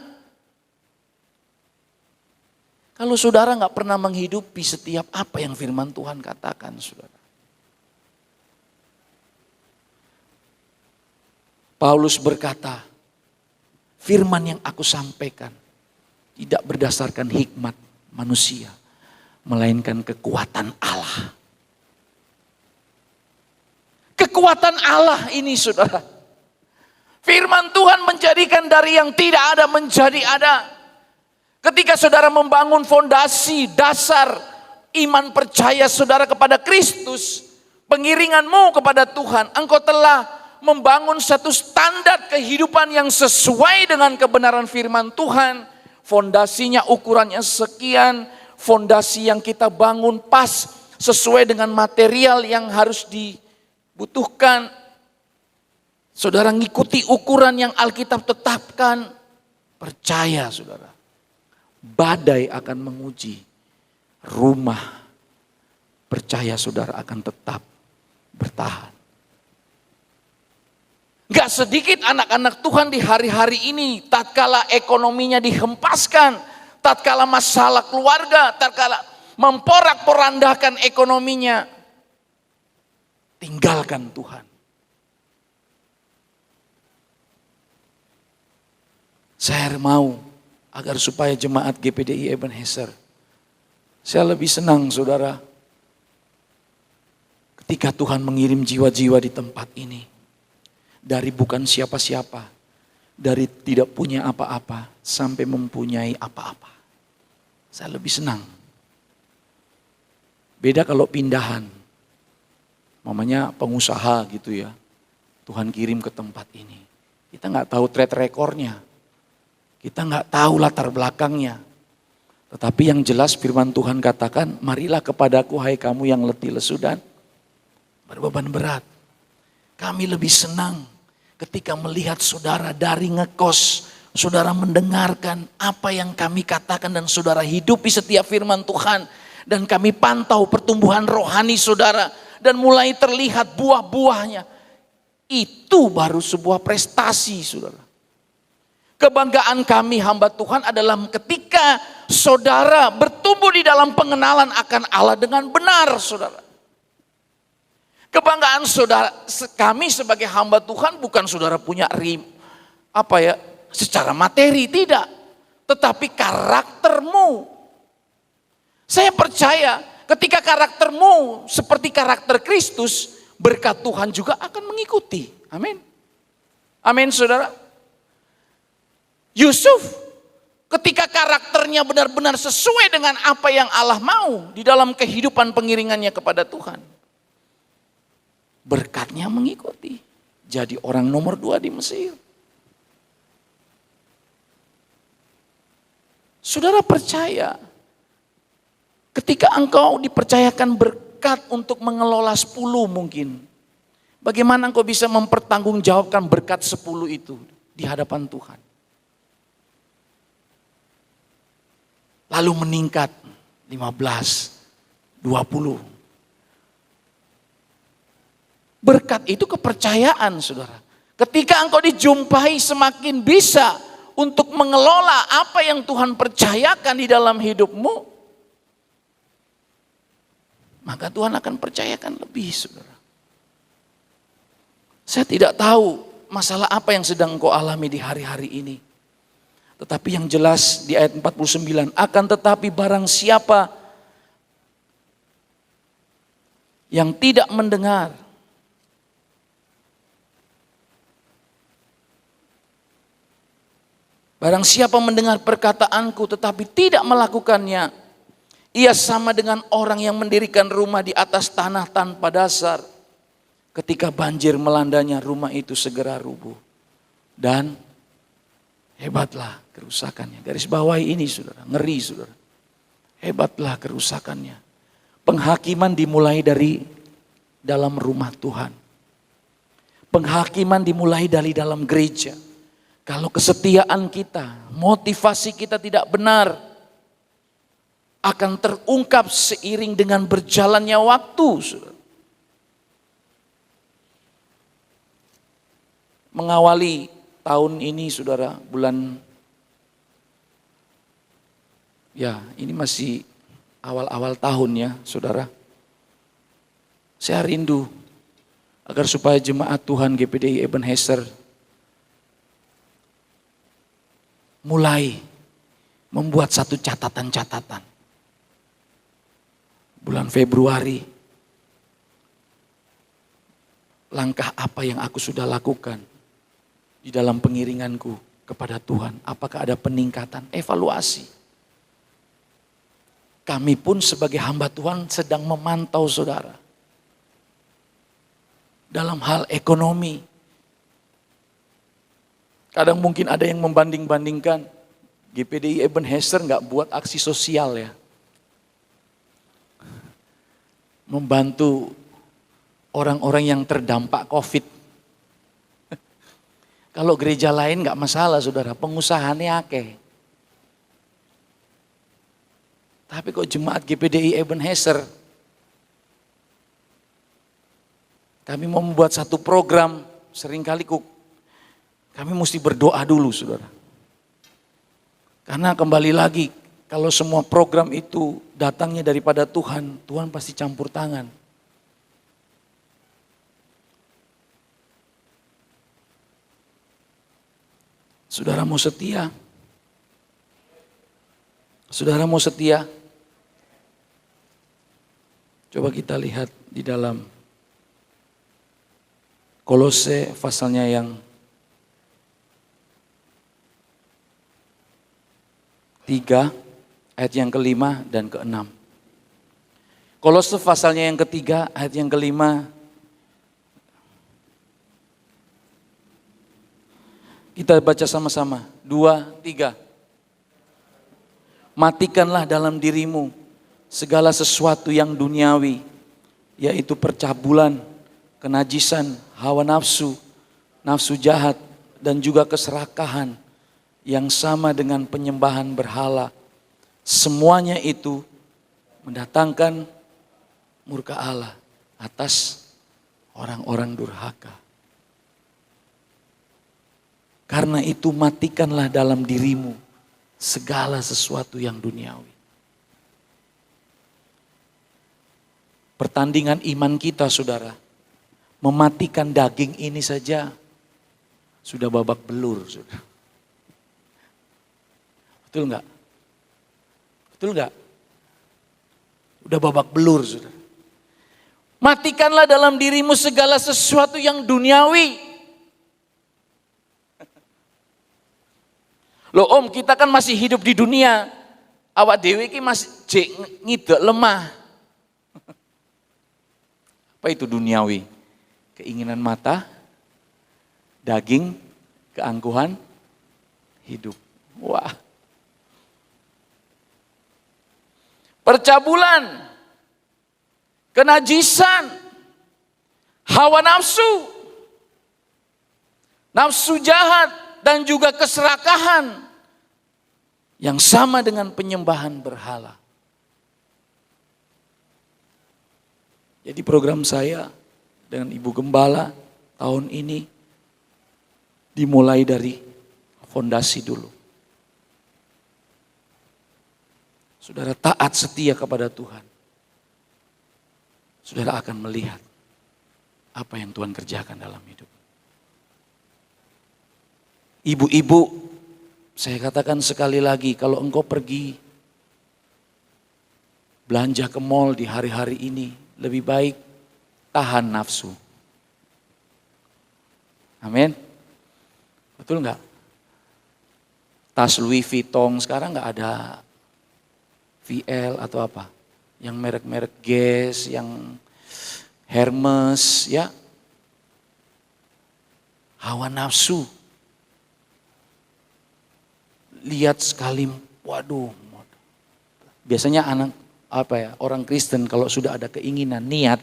Kalau saudara nggak pernah menghidupi setiap apa yang firman Tuhan katakan, saudara. Paulus berkata, firman yang aku sampaikan tidak berdasarkan hikmat manusia, melainkan kekuatan Allah. Kekuatan Allah ini, saudara. Firman Tuhan menjadikan dari yang tidak ada menjadi ada. Ketika saudara membangun fondasi dasar iman percaya saudara kepada Kristus, pengiringanmu kepada Tuhan, engkau telah membangun satu standar kehidupan yang sesuai dengan kebenaran firman Tuhan. Fondasinya ukurannya sekian, fondasi yang kita bangun pas sesuai dengan material yang harus dibutuhkan. Saudara ngikuti ukuran yang Alkitab tetapkan, percaya saudara, badai akan menguji, rumah percaya saudara akan tetap bertahan. Gak sedikit anak-anak Tuhan di hari-hari ini, tatkala ekonominya dihempaskan, tatkala masalah keluarga, tatkala memporak-porandakan ekonominya, tinggalkan Tuhan. Saya mau agar supaya jemaat GPDI Ebenezer, saya lebih senang saudara, ketika Tuhan mengirim jiwa-jiwa di tempat ini, dari bukan siapa-siapa, dari tidak punya apa-apa, sampai mempunyai apa-apa. Saya lebih senang. Beda kalau pindahan, mamanya pengusaha gitu ya, Tuhan kirim ke tempat ini. Kita nggak tahu track recordnya, kita nggak tahu latar belakangnya. Tetapi yang jelas firman Tuhan katakan, marilah kepadaku hai kamu yang letih lesu dan berbeban berat. Kami lebih senang ketika melihat saudara dari ngekos, saudara mendengarkan apa yang kami katakan dan saudara hidupi setiap firman Tuhan. Dan kami pantau pertumbuhan rohani saudara dan mulai terlihat buah-buahnya. Itu baru sebuah prestasi saudara. Kebanggaan kami hamba Tuhan adalah ketika saudara bertumbuh di dalam pengenalan akan Allah dengan benar saudara. Kebanggaan saudara, kami sebagai hamba Tuhan bukan saudara punya secara materi, tidak. Tetapi karaktermu. Saya percaya ketika karaktermu seperti karakter Kristus, berkat Tuhan juga akan mengikuti. Amin. Amin saudara. Yusuf ketika karakternya benar-benar sesuai dengan apa yang Allah mau di dalam kehidupan pengiringannya kepada Tuhan, berkatnya mengikuti. Jadi orang nomor 2 di Mesir. Saudara percaya, ketika engkau dipercayakan berkat untuk mengelola 10 mungkin, bagaimana engkau bisa mempertanggungjawabkan berkat 10 itu di hadapan Tuhan? Lalu meningkat 15, 20. Berkat itu kepercayaan saudara. Ketika engkau dijumpai semakin bisa untuk mengelola apa yang Tuhan percayakan di dalam hidupmu, maka Tuhan akan percayakan lebih saudara. Saya tidak tahu masalah apa yang sedang engkau alami di hari-hari ini. Tetapi yang jelas di ayat 49, akan tetapi barang siapa yang tidak mendengar, barang siapa mendengar perkataanku tetapi tidak melakukannya, ia sama dengan orang yang mendirikan rumah di atas tanah tanpa dasar. Ketika banjir melandanya, rumah itu segera rubuh. Dan hebatlah kerusakannya. Garis bawahi ini saudara, ngeri saudara. Hebatlah kerusakannya. Penghakiman dimulai dari dalam rumah Tuhan. Penghakiman dimulai dari dalam gereja. Kalau kesetiaan kita, motivasi kita tidak benar, akan terungkap seiring dengan berjalannya waktu saudara. mengawali tahun ini saudara, bulan, ya ini masih awal-awal tahun ya saudara. Saya rindu agar supaya jemaat Tuhan GPDI Ebenezer mulai membuat satu catatan-catatan. Bulan Februari, langkah apa yang aku sudah lakukan di dalam pengiringanku kepada Tuhan. Apakah ada peningkatan? Evaluasi. Kami pun sebagai hamba Tuhan sedang memantau saudara. Dalam hal ekonomi. Kadang mungkin ada yang membanding-bandingkan. GPDI Ebenezer nggak buat aksi sosial ya. Membantu orang-orang yang terdampak COVID. Kalau gereja lain nggak masalah saudara, pengusahanya akeh. Tapi kok jemaat GPDI Ebenezer, kami mau membuat satu program, seringkali kami mesti berdoa dulu saudara. Karena kembali lagi, kalau semua program itu datangnya daripada Tuhan, Tuhan pasti campur tangan. Saudara mau setia? Saudara mau setia? Coba kita lihat di dalam Kolose pasalnya yang 3, ayat yang ke-5 dan ke-6. Kolose pasalnya yang ke-3, ayat yang ke-5. Kita baca sama-sama. 2, 3. Matikanlah dalam dirimu segala sesuatu yang duniawi, yaitu percabulan, kenajisan, hawa nafsu, nafsu jahat, dan juga keserakahan yang sama dengan penyembahan berhala. Semuanya itu mendatangkan murka Allah atas orang-orang durhaka. Karena itu matikanlah dalam dirimu segala sesuatu yang duniawi. Pertandingan iman kita saudara, mematikan daging ini saja sudah babak belur saudara. Betul enggak? Betul enggak? Udah babak belur saudara. Matikanlah dalam dirimu segala sesuatu yang duniawi. Loh om, kita kan masih hidup di dunia. Awak dewe ki masih ngidek lemah. Apa itu duniawi? Keinginan mata, daging, keangkuhan, hidup. Wah. Percabulan, kenajisan, hawa nafsu, nafsu jahat, dan juga keserakahan yang sama dengan penyembahan berhala. Jadi program saya dengan Ibu Gembala tahun ini dimulai dari fondasi dulu. Saudara taat setia kepada Tuhan. Saudara akan melihat apa yang Tuhan kerjakan dalam hidup. Ibu-ibu, saya katakan sekali lagi, kalau engkau pergi belanja ke mall di hari-hari ini, lebih baik tahan nafsu. Amin. Betul enggak? Tas Louis Vuitton sekarang enggak ada VL atau apa. Yang merek-merek Guess, yang Hermes ya. Hawa nafsu. Lihat sekali, waduh. Biasanya orang Kristen kalau sudah ada keinginan, niat,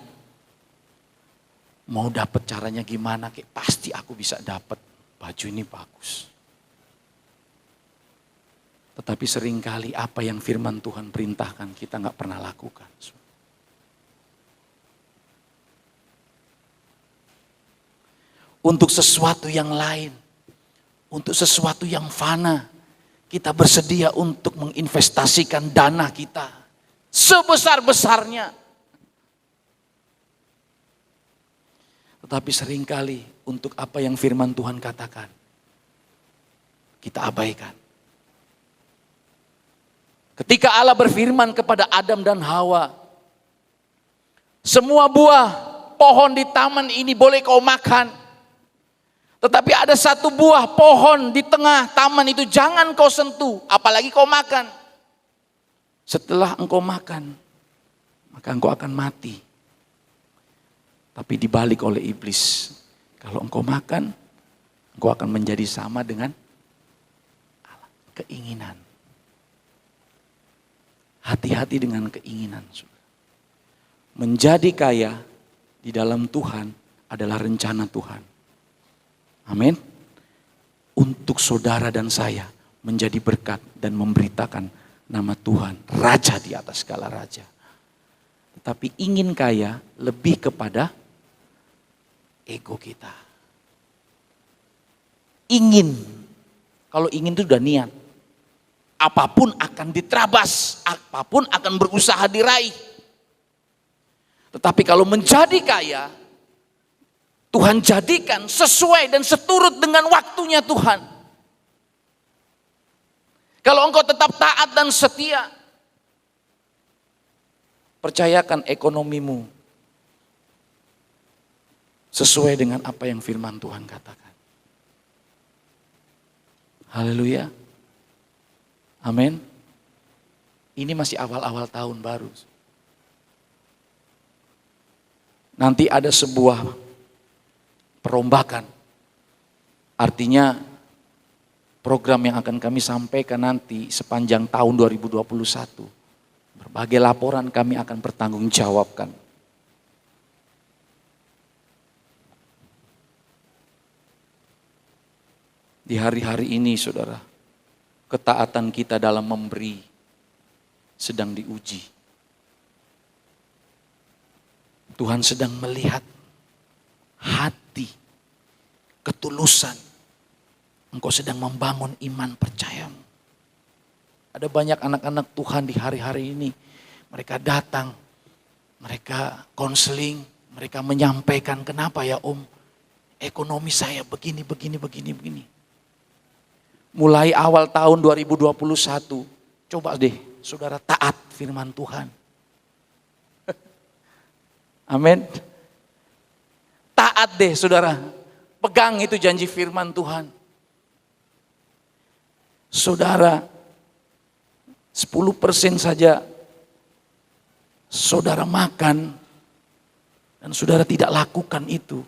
mau dapat caranya gimana, kayak pasti aku bisa dapat baju ini bagus. Tetapi seringkali apa yang firman Tuhan perintahkan kita nggak pernah lakukan. untuk sesuatu yang lain, untuk sesuatu yang fana. Kita bersedia untuk menginvestasikan dana kita sebesar-besarnya. Tetapi seringkali untuk apa yang firman Tuhan katakan, kita abaikan. Ketika Allah berfirman kepada Adam dan Hawa, semua buah pohon di taman ini boleh kau makan. Tetapi ada satu buah pohon di tengah taman itu jangan kau sentuh, apalagi kau makan. Setelah engkau makan, maka engkau akan mati. Tapi dibalik oleh iblis, kalau engkau makan, engkau akan menjadi sama dengan Allah. Keinginan. Hati-hati dengan keinginan. Menjadi kaya di dalam Tuhan adalah rencana Tuhan. Amin. Untuk saudara dan saya menjadi berkat dan memberitakan nama Tuhan, Raja di atas segala raja. Tetapi ingin kaya lebih kepada ego kita. Ingin, kalau ingin itu sudah niat. Apapun akan diterabas, apapun akan berusaha diraih. Tetapi kalau menjadi kaya, Tuhan jadikan sesuai dan seturut dengan waktunya Tuhan. Kalau engkau tetap taat dan setia, percayakan ekonomimu sesuai dengan apa yang firman Tuhan katakan. Haleluya. Amin. Ini masih awal-awal tahun baru. Nanti ada sebuah perombakan. Artinya program yang akan kami sampaikan nanti sepanjang tahun 2021. Berbagai laporan kami akan pertanggungjawabkan. Di hari-hari ini saudara, ketaatan kita dalam memberi sedang diuji. Tuhan sedang melihat hati, ketulusan. Engkau sedang membangun iman percayamu. Ada banyak anak-anak Tuhan di hari-hari ini. Mereka datang, mereka konseling, mereka menyampaikan, kenapa ya Om? Ekonomi saya begini. Mulai awal tahun 2021, coba deh saudara taat firman Tuhan. Amin. Taat deh saudara, pegang itu janji firman Tuhan. Saudara, 10% saja saudara makan dan saudara tidak lakukan itu.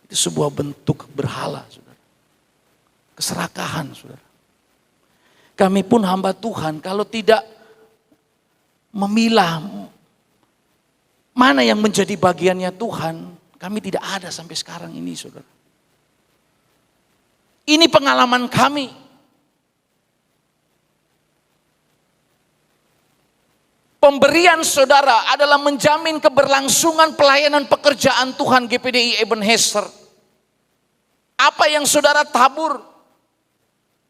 Itu sebuah bentuk berhala saudara. Keserakahan saudara. Kami pun hamba Tuhan kalau tidak memilah mana yang menjadi bagiannya Tuhan, kami tidak ada sampai sekarang ini saudara. Ini pengalaman kami. Pemberian saudara adalah menjamin keberlangsungan pelayanan pekerjaan Tuhan GPDI Ebenezer. Apa yang saudara tabur,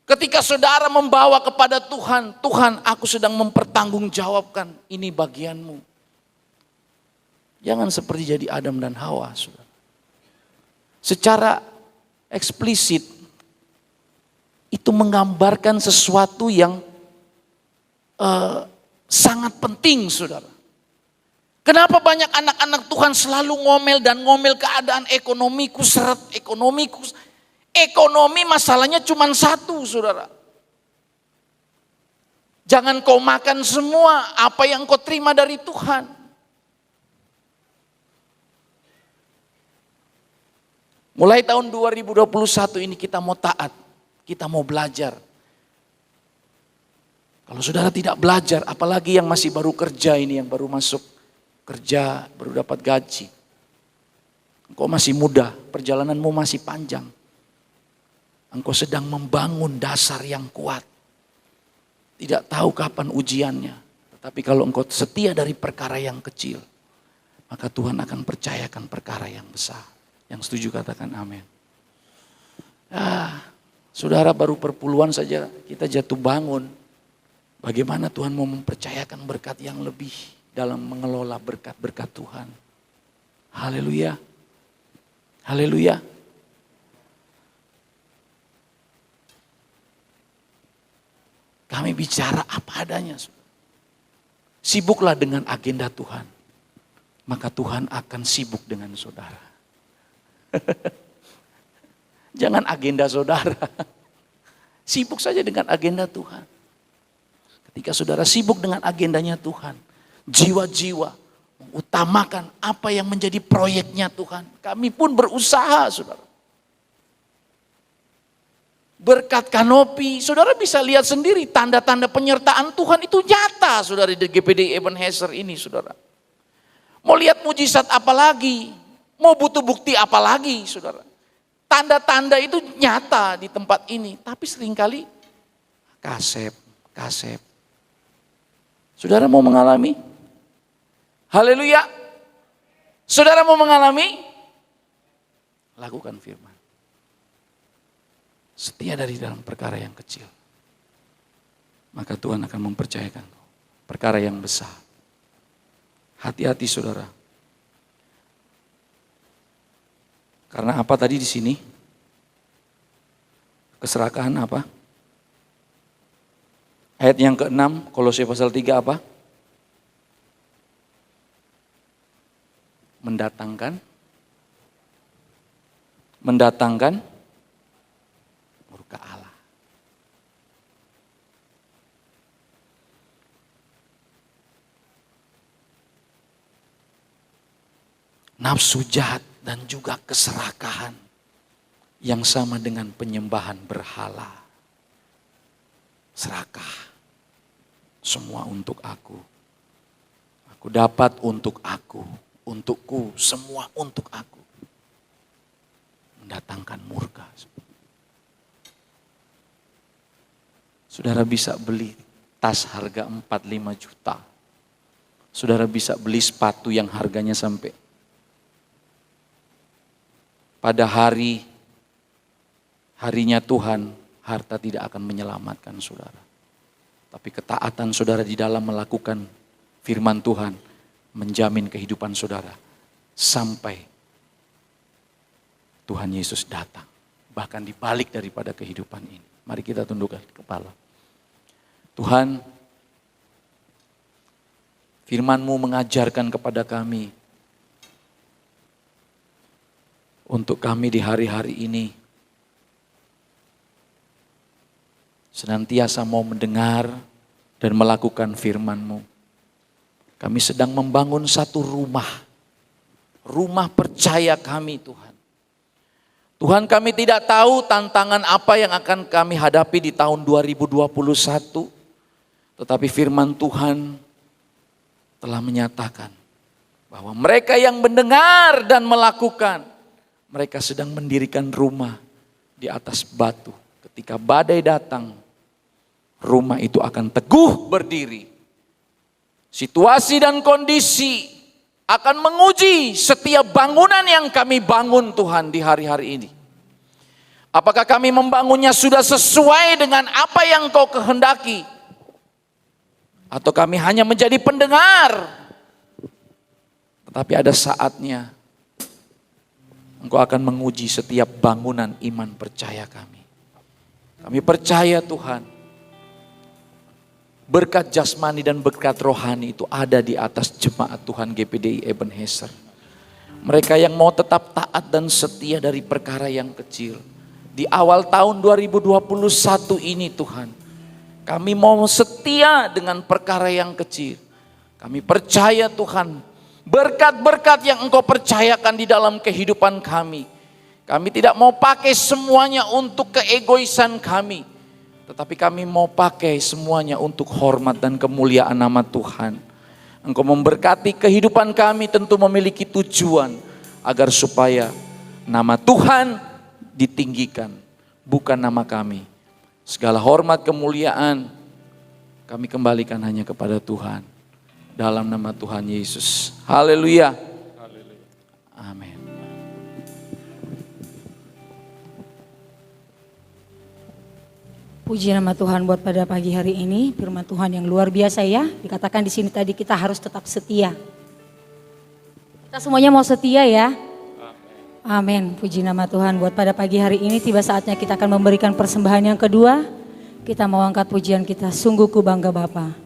ketika saudara membawa kepada Tuhan, Tuhan aku sedang mempertanggungjawabkan, ini bagianmu. Jangan seperti jadi Adam dan Hawa saudara. Secara eksplisit, itu menggambarkan sesuatu yang sangat penting saudara. Kenapa banyak anak-anak Tuhan selalu ngomel dan ngomel keadaan ekonomiku seret, ekonomiku. Ekonomi masalahnya cuma satu saudara. Jangan kau makan semua apa yang kau terima dari Tuhan. Mulai tahun 2021 ini kita mau taat. Kita mau belajar. Kalau saudara tidak belajar, apalagi yang masih baru kerja ini, yang baru masuk kerja, baru dapat gaji. Engkau masih muda, perjalananmu masih panjang. Engkau sedang membangun dasar yang kuat. Tidak tahu kapan ujiannya. Tetapi kalau engkau setia dari perkara yang kecil, maka Tuhan akan percayakan perkara yang besar. Yang setuju katakan amin. Saudara, baru perpuluhan saja kita jatuh bangun. Bagaimana Tuhan mau mempercayakan berkat yang lebih dalam mengelola berkat-berkat Tuhan. Haleluya. Haleluya. Kami bicara apa adanya. Sibuklah dengan agenda Tuhan. Maka Tuhan akan sibuk dengan saudara. Jangan agenda saudara. Sibuk saja dengan agenda Tuhan. Ketika saudara sibuk dengan agendanya Tuhan, jiwa-jiwa mengutamakan apa yang menjadi proyeknya Tuhan. Kami pun berusaha, saudara. Berkat kanopi, saudara bisa lihat sendiri tanda-tanda penyertaan Tuhan itu nyata, saudara, di GPDI Ebenezer ini, saudara. Mau lihat mujizat apa lagi? Mau butuh bukti apa lagi, saudara? Tanda-tanda itu nyata di tempat ini, tapi seringkali kasep. Saudara mau mengalami? Haleluya. Saudara mau mengalami? Lakukan firman. Setia dari dalam perkara yang kecil. Maka Tuhan akan mempercayakan perkara yang besar. Hati-hati saudara. Karena apa tadi di sini? Keserakahan apa? Ayat yang ke-6, Kolose pasal 3 apa? Mendatangkan murka Allah. Nafsu jahat dan juga keserakahan yang sama dengan penyembahan berhala. Serakah. Semua untuk aku. Aku dapat untuk aku. Untukku, semua untuk aku. Mendatangkan murka. Saudara bisa beli tas harga 4-5 juta. Saudara bisa beli sepatu yang harganya sampai. Pada harinya Tuhan, harta tidak akan menyelamatkan saudara. Tapi ketaatan saudara di dalam melakukan firman Tuhan menjamin kehidupan saudara sampai Tuhan Yesus datang. Bahkan dibalik daripada kehidupan ini. Mari kita tundukkan kepala. Tuhan, firman-Mu mengajarkan kepada kami untuk kami di hari-hari ini senantiasa mau mendengar dan melakukan firman-Mu. Kami sedang membangun satu rumah percaya kami Tuhan. Tuhan, kami tidak tahu tantangan apa yang akan kami hadapi di tahun 2021. Tetapi firman Tuhan telah menyatakan bahwa mereka yang mendengar dan melakukan, mereka sedang mendirikan rumah di atas batu. Ketika badai datang, rumah itu akan teguh berdiri. Situasi dan kondisi akan menguji setiap bangunan yang kami bangun Tuhan di hari-hari ini. Apakah kami membangunnya sudah sesuai dengan apa yang Kau kehendaki? Atau kami hanya menjadi pendengar? Tetapi ada saatnya Engkau akan menguji setiap bangunan iman percaya kami. Kami percaya Tuhan, berkat jasmani dan berkat rohani itu ada di atas jemaat Tuhan GPDI Ebenezer. Mereka yang mau tetap taat dan setia dari perkara yang kecil. Di awal tahun 2021 ini Tuhan, kami mau setia dengan perkara yang kecil. Kami percaya Tuhan, berkat-berkat yang Engkau percayakan di dalam kehidupan kami. Kami tidak mau pakai semuanya untuk keegoisan kami. Tetapi kami mau pakai semuanya untuk hormat dan kemuliaan nama Tuhan. Engkau memberkati kehidupan kami tentu memiliki tujuan. Agar supaya nama Tuhan ditinggikan. Bukan nama kami. Segala hormat kemuliaan kami kembalikan hanya kepada Tuhan. Dalam nama Tuhan Yesus. Haleluya. Puji nama Tuhan buat pada pagi hari ini, firman Tuhan yang luar biasa ya. Dikatakan di sini tadi kita harus tetap setia. Kita semuanya mau setia ya. Amin. Puji nama Tuhan buat pada pagi hari ini, tiba saatnya kita akan memberikan persembahan yang kedua. Kita mau angkat pujian kita, sungguh ku bangga Bapa.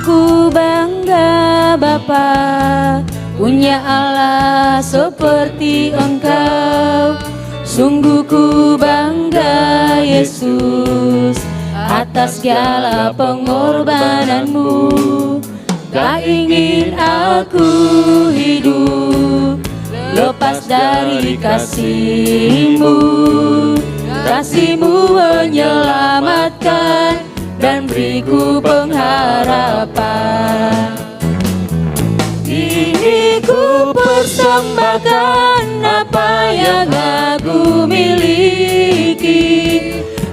Ku bangga Bapa, punya Allah seperti Engkau. Sungguh ku bangga Yesus, atas segala pengorbananmu. Tak ingin aku hidup lepas dari kasih-Mu. Kasih-Mu menyelamatkan dan beriku pengharapan. Ini ku persembahkan apa yang aku miliki.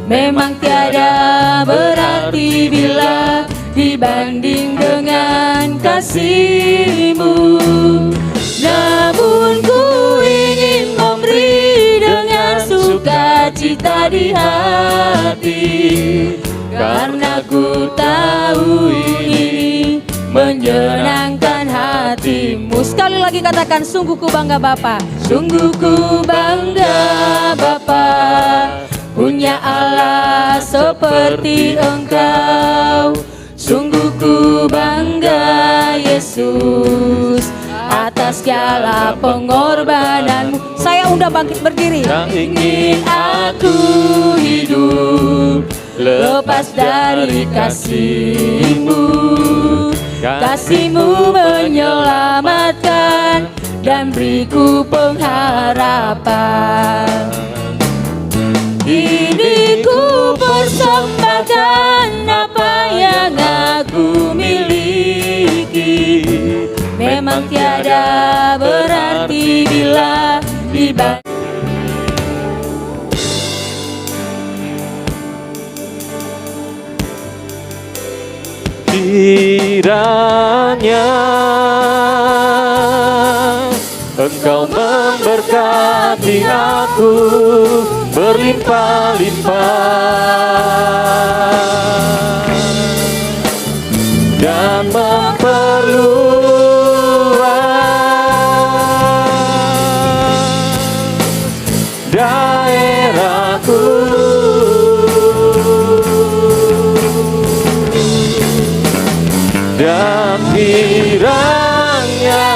Memang tiada berarti bila dibanding dengan kasih-Mu. Namun ku ingin memberi dengan sukacita di hati, karena ku tahu ini menyenangkan hati-Mu. Sekali lagi katakan, sungguh ku bangga Bapa. Sungguh ku bangga Bapa, punya Allah seperti Engkau. Sungguh ku bangga Yesus, atas segala pengorbanan-Mu. Saya undang bangkit berdiri. Tak ingin aku hidup lepas dari kasih-Mu. Kasih-Mu menyelamatkan dan beriku pengharapan. Ini ku persembahkan apa yang aku miliki. Memang tiada berarti bila dibanding. Kiranya Engkau memberkati aku berlimpah-limpah dan memperluas daerahku. Dan kiranya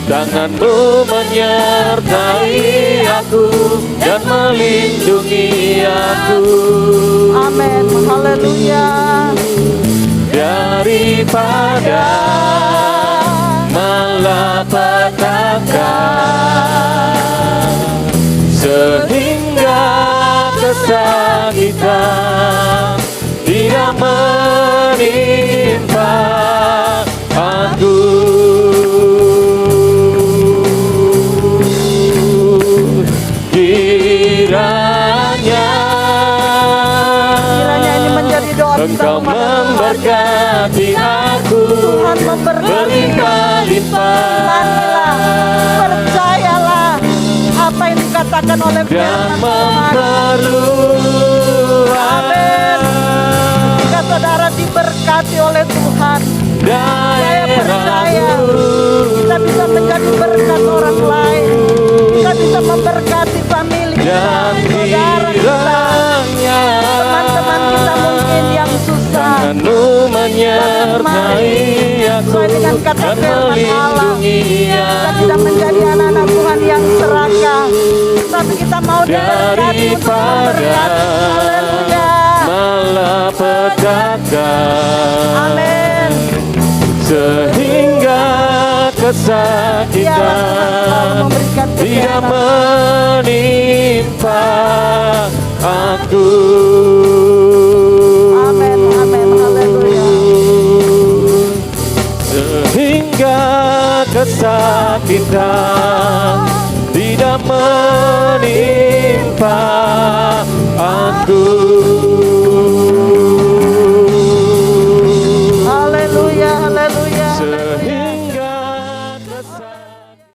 tangan-Mu menyertai aku dan melindungi aku. Amin, haleluya. Daripada malapetaka, sehingga kesakitan tidak menimpa aku. Kiranya ini menjadi doa Engkau memberkati aku berlimpah-limpah. Percayalah apa yang dikatakan oleh dan firman Tuhan. memperluas Jika saudara diberkati oleh Tuhan, saya percaya kita bisa menjadi berkat orang lain. Kita bisa memberkati famili kita, saudara kita, teman-teman kita mungkin yang susah. Tangan-Mu menyertai aku Sesuai dengan kata dan firman Allah, melindungi kita aku. tidak menjadi anak-anak Tuhan yang serakah, tapi kita mau diberkati untuk memberkati. Haleluya. Malapetaka, Amin. sehingga kesakitan tidak menimpa aku.